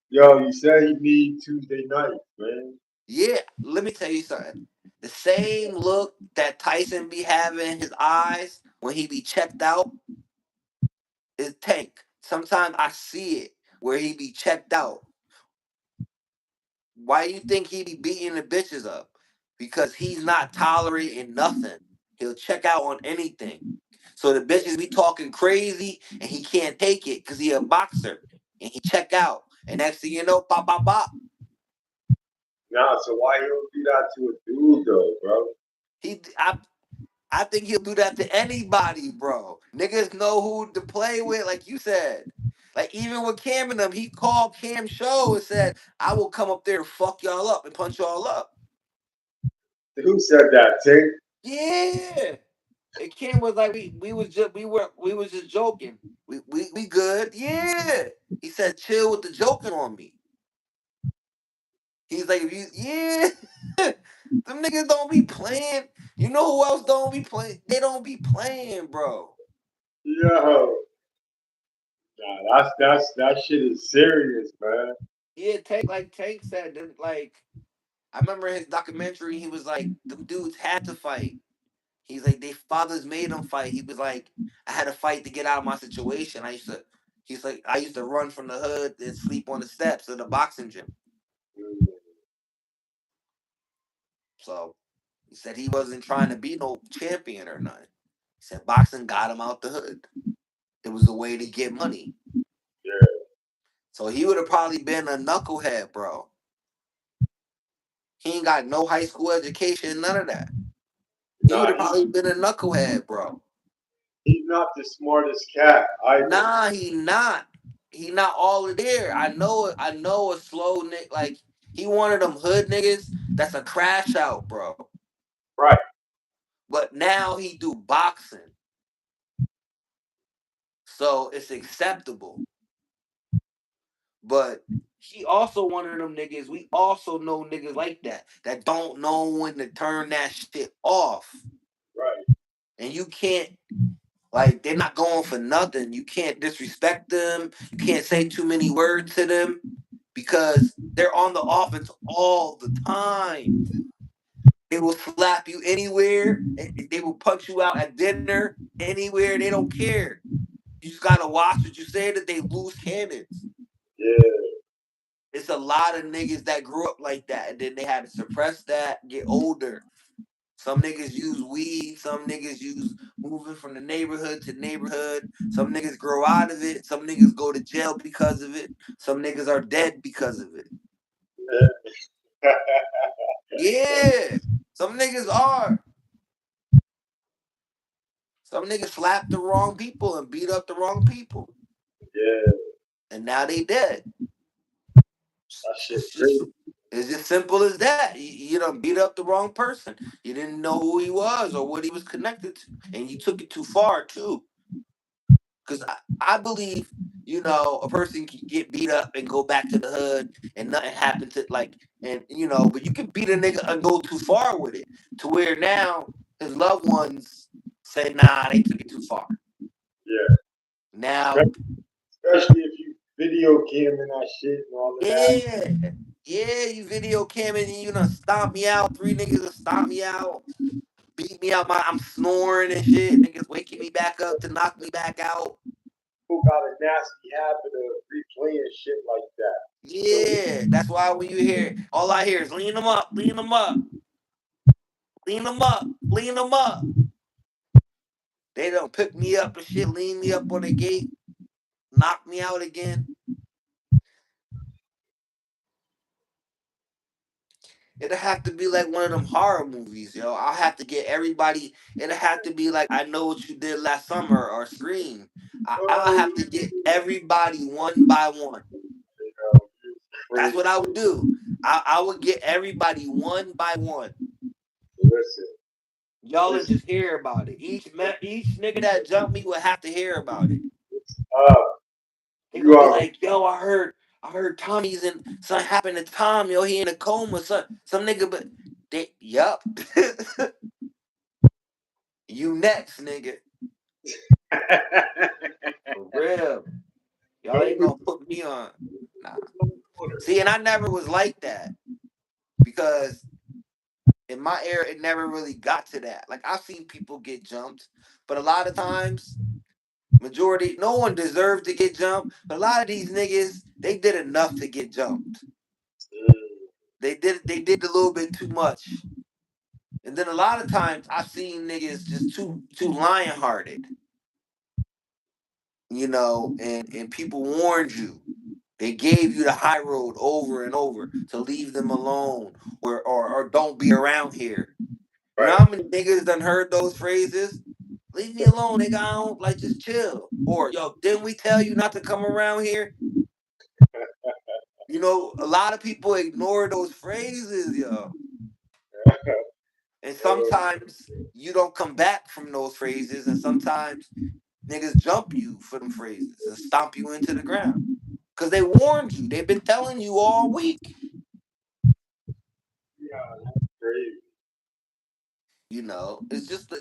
Yo, you said he need Tuesday night, man. Yeah, let me tell you something. The same look that Tyson be having in his eyes when he be checked out is Tank. Sometimes I see it where he be checked out. Why you think he be beating the bitches up? Because he's not tolerating nothing. He'll check out on anything. So the bitches be talking crazy and he can't take it because he a boxer. And he check out. And next thing you know, pop, pop, pop. Nah, so why he don't do that to a dude though, bro? He I think he'll do that to anybody, bro. Niggas know who to play with, like you said. Like even with Cam and them, he called Cam Show and said, I will come up there and fuck y'all up and punch y'all up. Who said that, Tank? Yeah. And Cam was like, we was just joking. We good. Yeah. He said, chill with the joking on me. He's like, if you yeah. Them niggas don't be playing. You know who else don't be playing? They don't be playing, bro. Yo, nah, that shit is serious, man. Yeah, Tank said that like I remember his documentary, he was like, them dudes had to fight. He's like, their fathers made them fight. He was like, I had to fight to get out of my situation. He's like, I used to run from the hood and sleep on the steps of the boxing gym. Mm, So he said he wasn't trying to be no champion or nothing. He said boxing got him out the hood. It was a way to get money. yeah, So he would have probably been a knucklehead, bro. He ain't got no high school education, none of that. He would nah, have probably been a knucklehead, bro. he's not the smartest cat either. Nah, he not. He not all of there. I know it. I know a slow Nick. Like he one of them hood niggas that's a crash out, bro. Right. But now he do boxing, so it's acceptable. But he also one of them niggas. We also know niggas like that that don't know when to turn that shit off, Right. and you can't. Like they're not going for nothing. You can't disrespect them. You can't say too many words to them because they're on the offense all the time. They will slap you anywhere. They will punch you out at dinner anywhere. They don't care. You just gotta watch what you say that they lose cannons. Yeah. It's a lot of niggas that grew up like that and then they had to suppress that, get older. Some niggas use weed. Some niggas use moving from the neighborhood to neighborhood. Some niggas grow out of it. Some niggas go to jail because of it. Some niggas are dead because of it. Yeah. Some niggas are. Some niggas slapped the wrong people and beat up the wrong people. Yeah. And now they dead. That shit It's just crazy. it's just simple as that. You done beat up the wrong person. You didn't know who he was or what he was connected to. And you took it too far too. Because I believe, a person can get beat up and go back to the hood and nothing happened to but you can beat a nigga and go too far with it to where now his loved ones say, nah, they took it too far. Yeah. Now, Especially if you video camming that shit and all of that. yeah, yeah, you video camming and you done stomp me out. Three niggas done stomp me out, beat me out. I'm snoring and shit. Niggas waking me back up to knock me back out. People got a nasty habit of replaying shit like that. So Yeah, that's why when you hear, all I hear is lean them up, lean them up, lean them up, lean them up. They don't pick me up and shit, lean me up on the gate, knock me out again. It'll have to be like one of them horror movies, yo. I'll have to get everybody. It'll have to be like I Know What You Did Last Summer or Scream. I'll Oh, have to get everybody one by one. That's crazy. what I would do. I would get everybody one by one. Listen, Y'all would it's just hear about it. Each nigga that jumped me would have to hear about it. up. They You gonna be are like, yo, I heard Tommy's in something happened to Tom, yo, he in a coma, some nigga, but yup. You next, nigga. For real. Y'all no ain't good gonna put me on. Nah. order. See, and I never was like that because in my era, it never really got to that. Like I've seen people get jumped, but a lot of times, majority, no one deserved to get jumped. But a lot of these niggas, they did enough to get jumped. Mm, They did a little bit too much. And then a lot of times I've seen niggas just too lion hearted, and people warned you. They gave you the high road over and over to leave them alone or don't be around here. You know right. how many niggas done heard those phrases? Leave me alone, nigga. I don't like just chill. Or yo, didn't we tell you not to come around here? A lot of people ignore those phrases, yo. And sometimes you don't come back from those phrases, and sometimes niggas jump you for them phrases and stomp you into the ground. Cause they warned you. They've been telling you all week. Yeah, that's crazy. It's just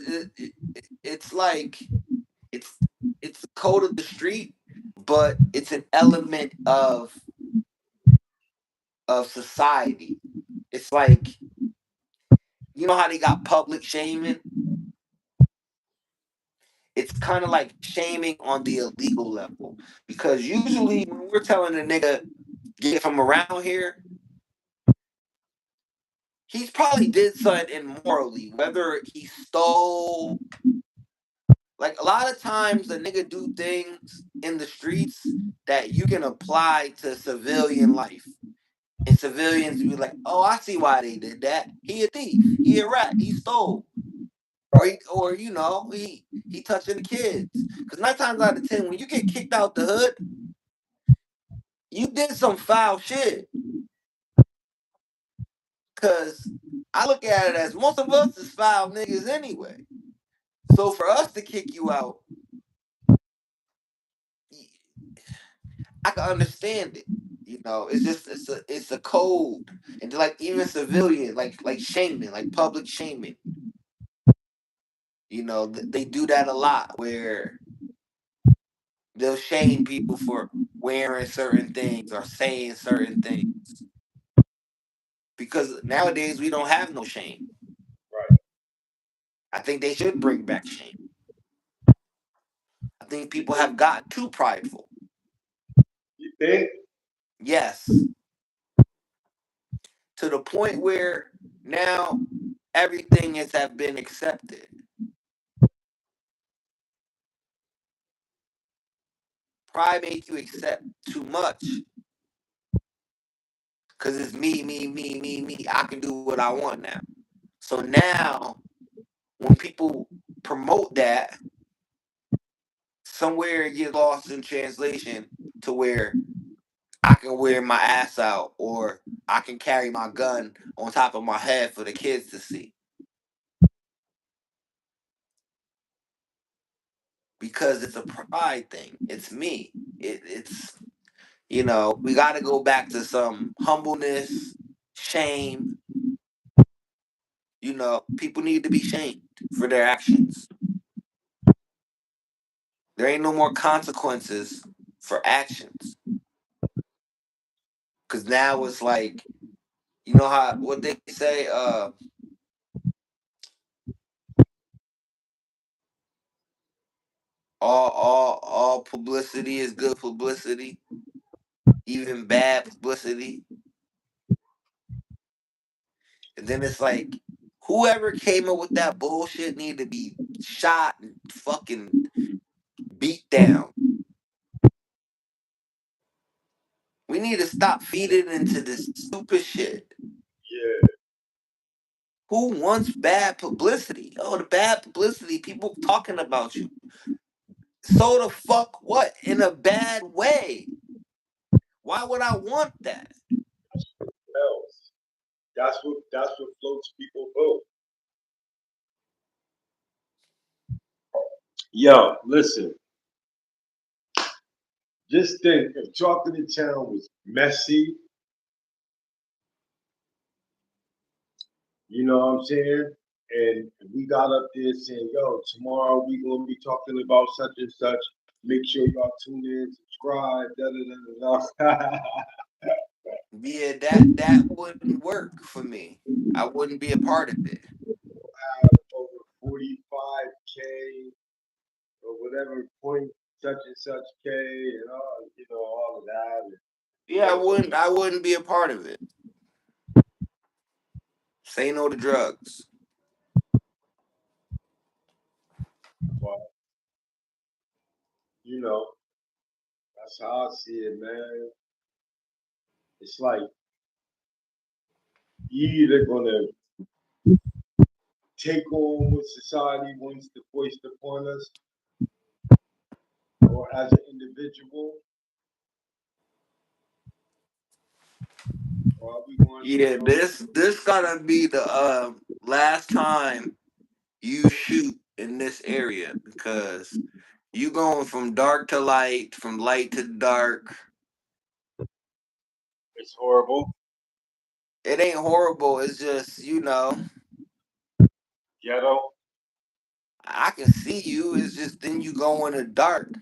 it's like it's it's the code of the street, but it's an element of society. It's like you know how they got public shaming. It's kind of like shaming on the illegal level because usually when we're telling a nigga get from around here, he's probably did something immorally, whether he stole. Like a lot of times, a nigga do things in the streets that you can apply to civilian life, and civilians be like, "Oh, I see why they did that. He a thief. He a rat. He stole, or he touching the kids." Because 9 times out of 10, when you get kicked out the hood, you did some foul shit. Because I look at it as most of us is foul niggas anyway. So for us to kick you out, I can understand it. It's just it's a code, and like even civilian, like shaming, like public shaming. They do that a lot where they'll shame people for wearing certain things or saying certain things because nowadays we don't have no shame. Right. I think they should bring back shame. I think people have gotten too prideful. You think? Yes, to the point where now everything has have been accepted. Pride make you accept too much because it's me, me, me, me, me. I can do what I want now. So now, when people promote that, somewhere it get lost in translation to where I can wear my ass out or I can carry my gun on top of my head for the kids to see because it's a pride thing. It's me. It's we got to go back to some humbleness, shame. People need to be shamed for their actions. There ain't no more consequences for actions. Cause now it's like, you know how what they say, all publicity is good publicity, even bad publicity. And then it's like whoever came up with that bullshit need to be shot and fucking beat down. We need to stop feeding into this stupid shit. Yeah. Who wants bad publicity? Oh, the bad publicity, people talking about you. So the fuck what? In a bad way. Why would I want that? else. That's what floats people boat. Yo, listen. Just think if Talk of the Town was messy, you know what I'm saying? And we got up there saying, yo, tomorrow we gonna be talking about such and such. Make sure y'all tune in, subscribe, da da da da. Yeah, that wouldn't work for me. I wouldn't be a part of it. Over 45K or whatever point such and such K and all of that. And, Yeah, I wouldn't be a part of it. Say no to drugs. but you know, that's how I see it, man. It's like you either gonna take on what society wants to foist upon us, or as an individual, or are we going to, Yeah, this gotta be the last time you shoot in this area because you going from dark to light, from light to dark. it's horrible, It ain't horrible. It's just ghetto? I can see you. It's just then you go in the dark.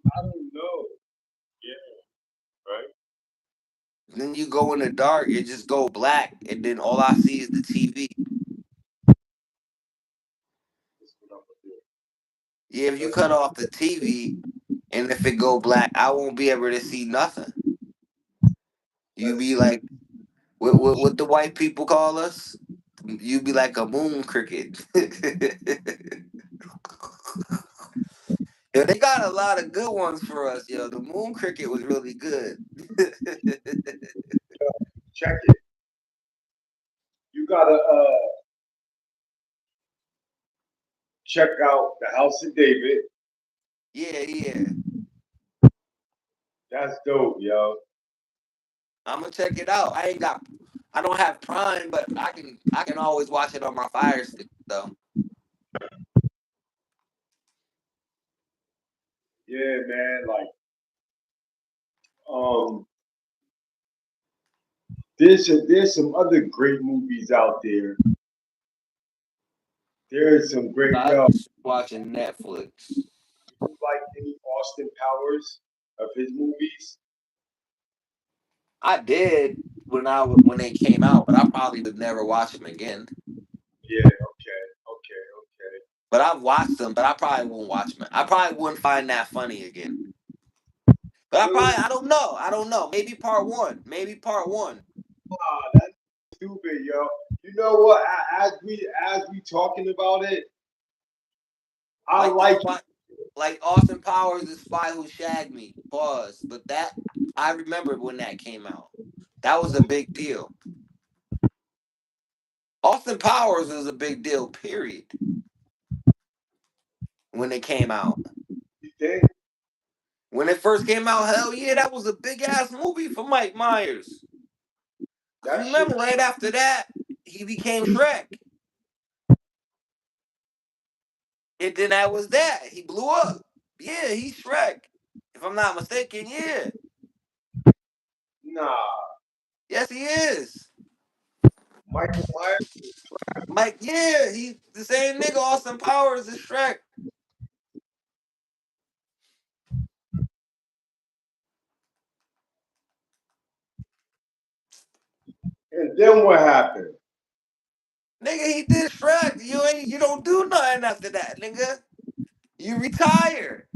I don't know. Yeah, right. Then you go in the dark. It just go black, and then all I see is the TV. That's what I'm gonna do. Yeah, if you But cut off the TV and if it go black, I won't be able to see nothing. You let's be see. like what the white people call us. You be like a moon cricket. Yeah, they got a lot of good ones for us, yo. The moon cricket was really good. Check it. You gotta check out the House of David. Yeah, yeah. That's dope, yo. I'm gonna check it out. I don't have Prime, but I can always watch it on my Fire Stick though. Yeah, man. Like, um, there's some other great movies out there. There's some great I yo. just watching Netflix. You like any Austin Powers of his movies? I did when they came out, but I probably would never watch them again. Yeah. Okay. Okay. Okay. But I've watched them, but I probably won't watch them. I probably wouldn't find that funny again. But Little I don't know. I don't know. Maybe part one. Maybe part one. that's stupid, yo. You know what? As we talking about it, I Like the like spy, like Austin Powers, the spy who shagged me. Pause. But that I remember when that came out. That was a big deal. Austin Powers was a big deal. Period. When it came out. it. When it first came out, hell yeah, that was a big ass movie for Mike Myers. Cause That shit. remember, right after that, he became Shrek. And then that was that. He blew up. Yeah, he's Shrek. If I'm not mistaken, yeah. Nah, Yes, he is. Michael Myers. Mike, yeah, he the same nigga Austin Powers as Shrek. And then what happened? Nigga, he did Shrek. You don't do nothing after that, nigga. You retire.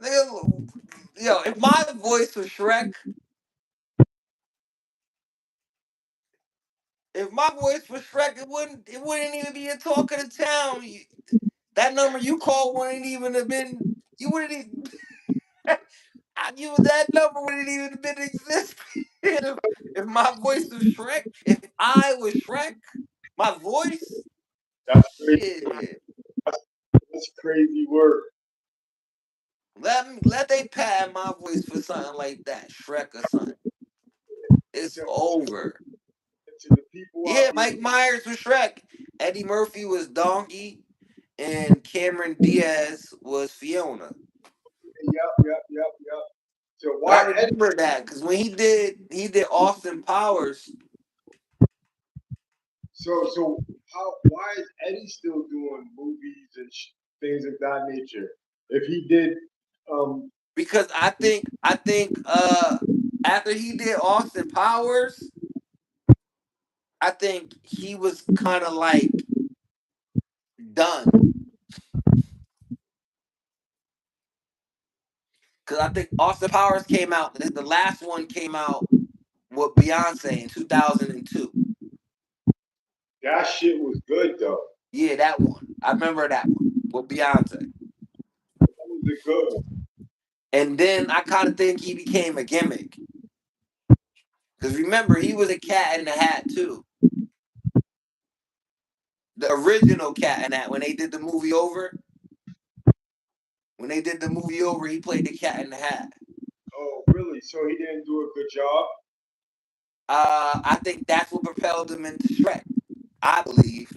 Nigga, yo, if my voice was Shrek, if my voice was Shrek, it wouldn't even be a talk of the town. That number you called wouldn't even have been. You wouldn't even. That number wouldn't even been exist. if my voice was Shrek, if I was Shrek, my voice, That's crazy. shit. That's crazy work. Let they pad my voice for something like that, Shrek or something. It's To, over. to the people out Yeah, there, Mike Myers was Shrek. Eddie Murphy was Donkey, and Cameron Diaz was Fiona. yep. So But I why Eddie? remember that because when he did Austin Powers So why is Eddie still doing movies and things of that nature? If he did, um, because I think after he did Austin Powers, I think he was kind of like done because I think Austin Powers came out. The last one came out with Beyonce in 2002. that shit was good though. Yeah, that one. I remember that one with Beyonce. That was a good one. And then I kind of think he became a gimmick because remember he was a Cat in the Hat too. The original Cat in the Hat when they did the movie over. When they did the movie over, he played the Cat in the Hat. Oh, really? So he didn't do a good job? I think that's what propelled him into Shrek. I believe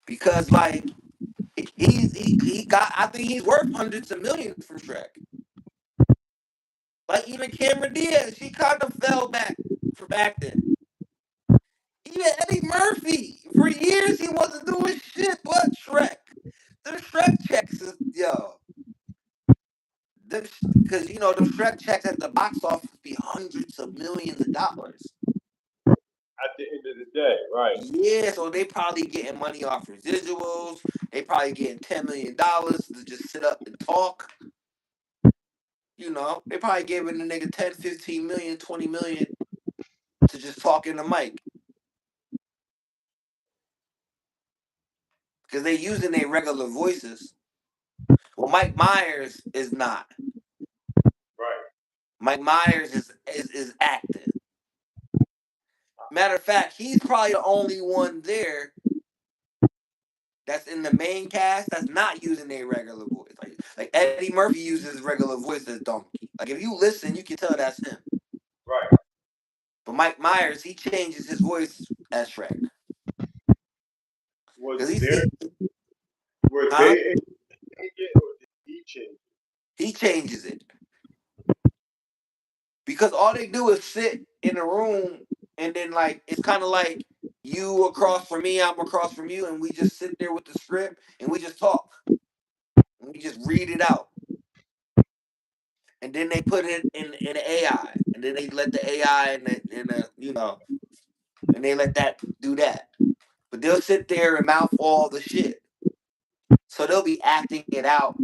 because like he got. I think he's worth hundreds of millions from Shrek. Like even Cameron Diaz, she kind of fell back from acting. Even Eddie Murphy, for years he wasn't doing shit but Shrek. The Shrek checks is yo. Because the Shrek checks at the box office be hundreds of millions of dollars. At the end of the day, right? Yeah, so they probably getting money off residuals. They probably getting $10 million to just sit up and talk. They probably giving the nigga 10, 15 million, 20 million to just talk in the mic. Because they using their regular voices. Well, Mike Myers is not. Right. Mike Myers is acting. Matter of fact, he's probably the only one there that's in the main cast that's not using their regular voice. Like Eddie Murphy uses regular voice as Donkey. Like if you listen, you can tell that's him. Right. But Mike Myers, he changes his voice as Shrek. Cause Was he there see, were they huh? able to change it or did he change it? He changes it because all they do is sit in a room and then like it's kind of like you across from me, I'm across from you, and we just sit there with the script and we just talk and we just read it out. And then they put it in AI, and then they let the AI and and they let that do that. But they'll sit there and mouth all the shit. So they'll be acting it out,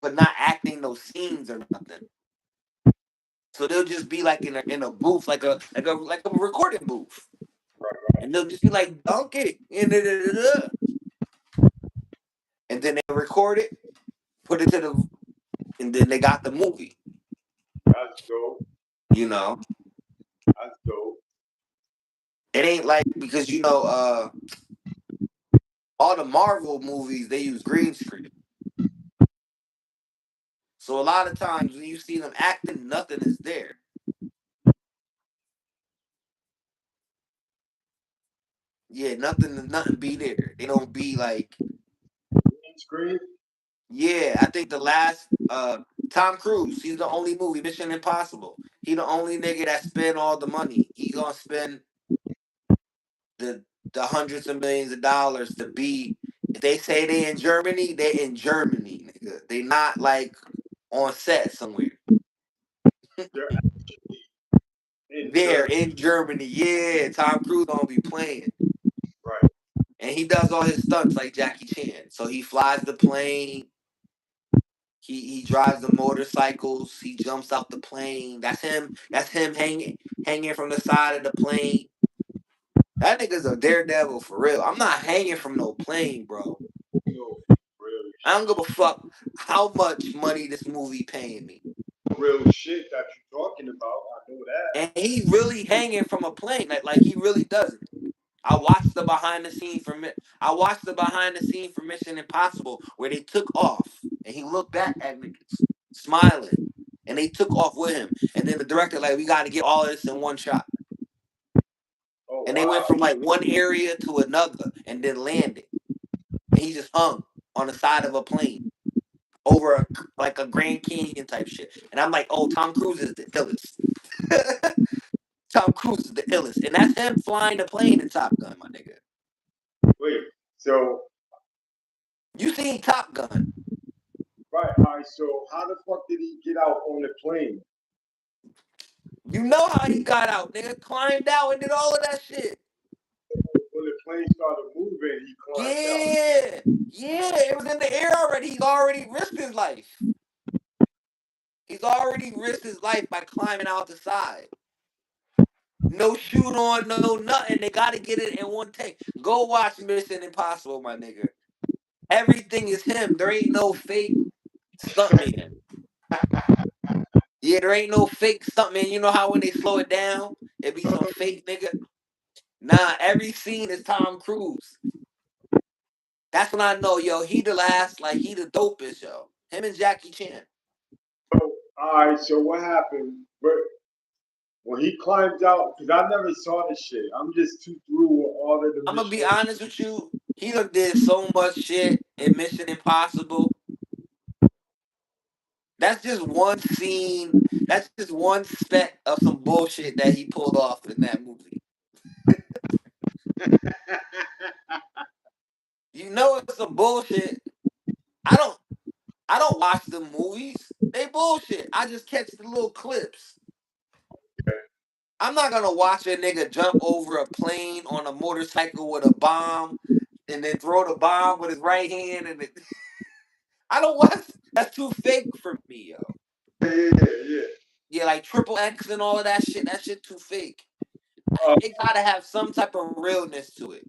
but not acting those scenes or nothing. So they'll just be like in a booth, like a recording booth, Right. and they'll just be like donkey and then they record it, put it to the, and then they got the movie. That's dope. You know, That's dope. it ain't like because all the Marvel movies they use green screen. So a lot of times when you see them acting, nothing is there. Yeah, nothing be there. They don't be like, Green screen? yeah. I think the last Tom Cruise, he's the only movie Mission Impossible. He the only nigga that spend all the money. He gonna spend the hundreds of millions of dollars to be. If they say they in Germany, they in Germany, nigga. They not like on set somewhere. They're actually in They're Germany. in Germany. Yeah, Tom Cruise gonna be playing. Right. And he does all his stunts like Jackie Chan. So he flies the plane. He drives the motorcycles. He jumps out the plane. That's him. That's him hanging from the side of the plane. That nigga's a daredevil for real. I'm not hanging from no plane, bro. No, real, I don't give a fuck how much money this movie paying me. real shit that you're talking about. know that. And he really hanging from a plane, like he really does it. I watched the behind the scene for Mission Impossible where they took off and he looked back at niggas smiling and they took off with him. And then the director like, we got to get all of this in one shot. Oh And they went wow. from like one area to another and then landed. And he just hung on the side of a plane over like a Grand Canyon type shit. And I'm like, oh, Tom Cruise is the illest. Tom Cruise is the illest. And that's him flying the plane in Top Gun, my nigga. Wait. So You seen Top Gun. right. All right. So how the fuck did he get out on the plane? You know how he got out, nigga. Climbed out and did all of that shit. When the plane started moving, he climbed out. Yeah. Yeah, it was in the air already. He's already risked his life. He's already risked his life by climbing out the side. No shoot on, no nothing. They got to get it in one take. Go watch Mission Impossible, my nigga. Everything is him. There ain't no fake stuntman. Yeah, there ain't no fake stuntman. You know how when they slow it down, it be some fake nigga? Nah, every scene is Tom Cruise. That's when I know, yo, he the last, like, he the dopest, yo. Him and Jackie Chan. So all right. So what happened? But when he climbs out, because I never saw this shit. I'm just too through with all of the I'm gonna be missions. honest with you. He done did so much shit in Mission Impossible. That's just one scene. That's just one speck of some bullshit that he pulled off in that movie. You know it's some bullshit. I don't I don't watch the movies. They bullshit. I just catch the little clips. I'm not gonna watch a nigga jump over a plane on a motorcycle with a bomb and then throw the bomb with his right hand I don't watch. That's too fake for me, yo. Yeah. Yeah, like triple X and all of that shit. That shit too fake. Uh, It gotta have some type of realness to it.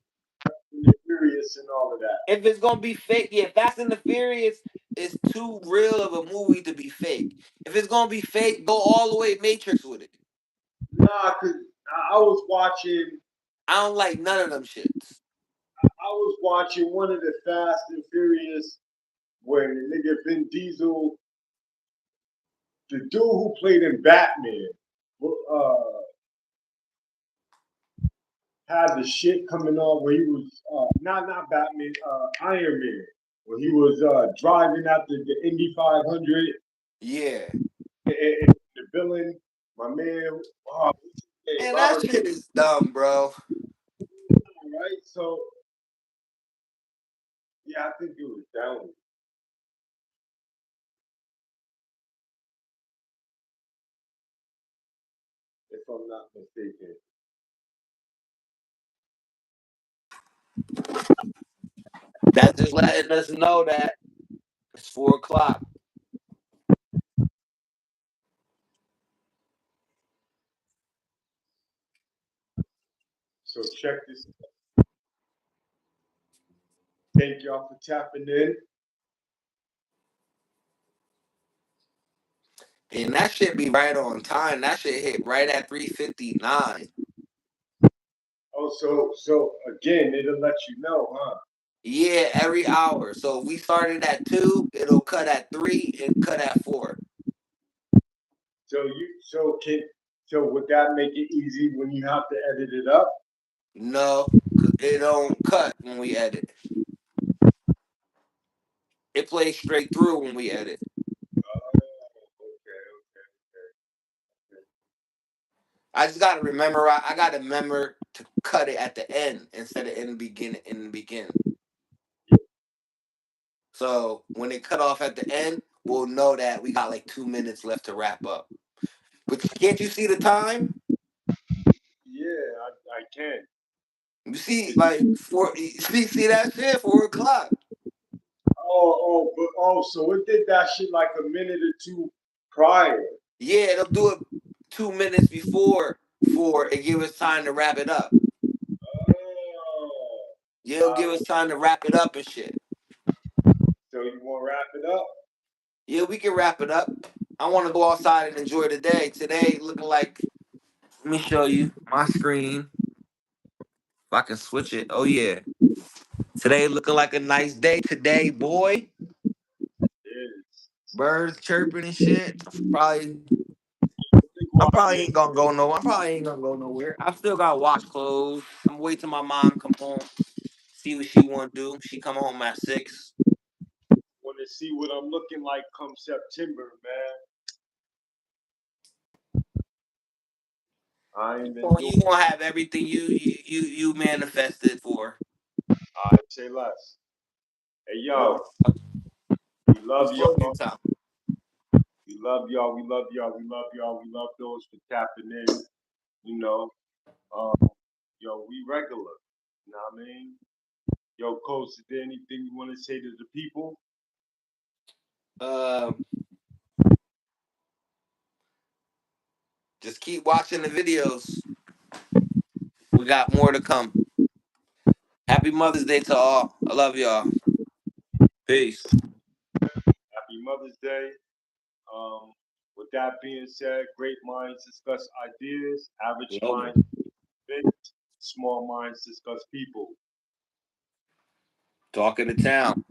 Furious and all of that. If it's gonna be fake, yeah, Fast and the Furious is too real of a movie to be fake. If it's gonna be fake, go all the way Matrix with it. Nah, cause I was watching. I don't like none of them shits. I was watching one of the Fast and Furious when the nigga Vin Diesel, the dude who played in Batman, uh, had the shit coming on when he was not Batman, Iron Man, when he was driving out the Indy 500. Yeah. And the villain, my man, Man, that Robert. shit is dumb, bro. Right, so yeah, I think it was Downey. If I'm not mistaken. That's just letting us know that it's 4 o'clock. So check this. Thank y'all for tapping in. And that shit be right on time. That shit hit right at 3:59. Oh, so again, it'll let you know, huh? Yeah, every hour. So if we started at 2, it'll cut at 3 and cut at 4. So would that make it easy when you have to edit it up? No, cause it don't cut when we edit. It plays straight through when we edit. Okay, I just gotta remember. I gotta remember to cut it at the end instead of in the beginning. In the beginning. So when it cut off at the end, we'll know that we got like 2 minutes left to wrap up. But can't you see the time? yeah, I can. You see, like see that shit, 4 o'clock. So it did that shit like a minute or two prior. Yeah, they'll do it 2 minutes before 4 and give us time to wrap it up. Oh, Yeah, it'll give us time to wrap it up and shit. so you want to wrap it up? Yeah, we can wrap it up. I want to go outside and enjoy the day. Today looking like Let me show you my screen. If I can switch it. Oh yeah. Today looking like a nice day today, boy. Yes. Birds chirping and shit. Probably Think I why probably yeah, ain't gonna go no. I probably ain't gonna go nowhere. I still got wash clothes. I'm waiting till my mom come home. See what she want to do. She come home at 6. want to see what I'm looking like come September, man. I ain't been Well, doing. you gonna have everything you manifested for. I say less. Hey yo, Word. we It's love closing y'all. time. We love y'all. We love y'all. We love y'all. We love those for tapping in. You know, um, yo, we regular. You know what I mean? Yo, Coach, is there anything you want to say to the people? Um, just keep watching the videos. We got more to come. Happy Mother's Day to all. I love y'all. Peace. Happy Mother's Day. Um, with that being said, great minds discuss ideas, average Over. minds think, small minds discuss people. Talking to town.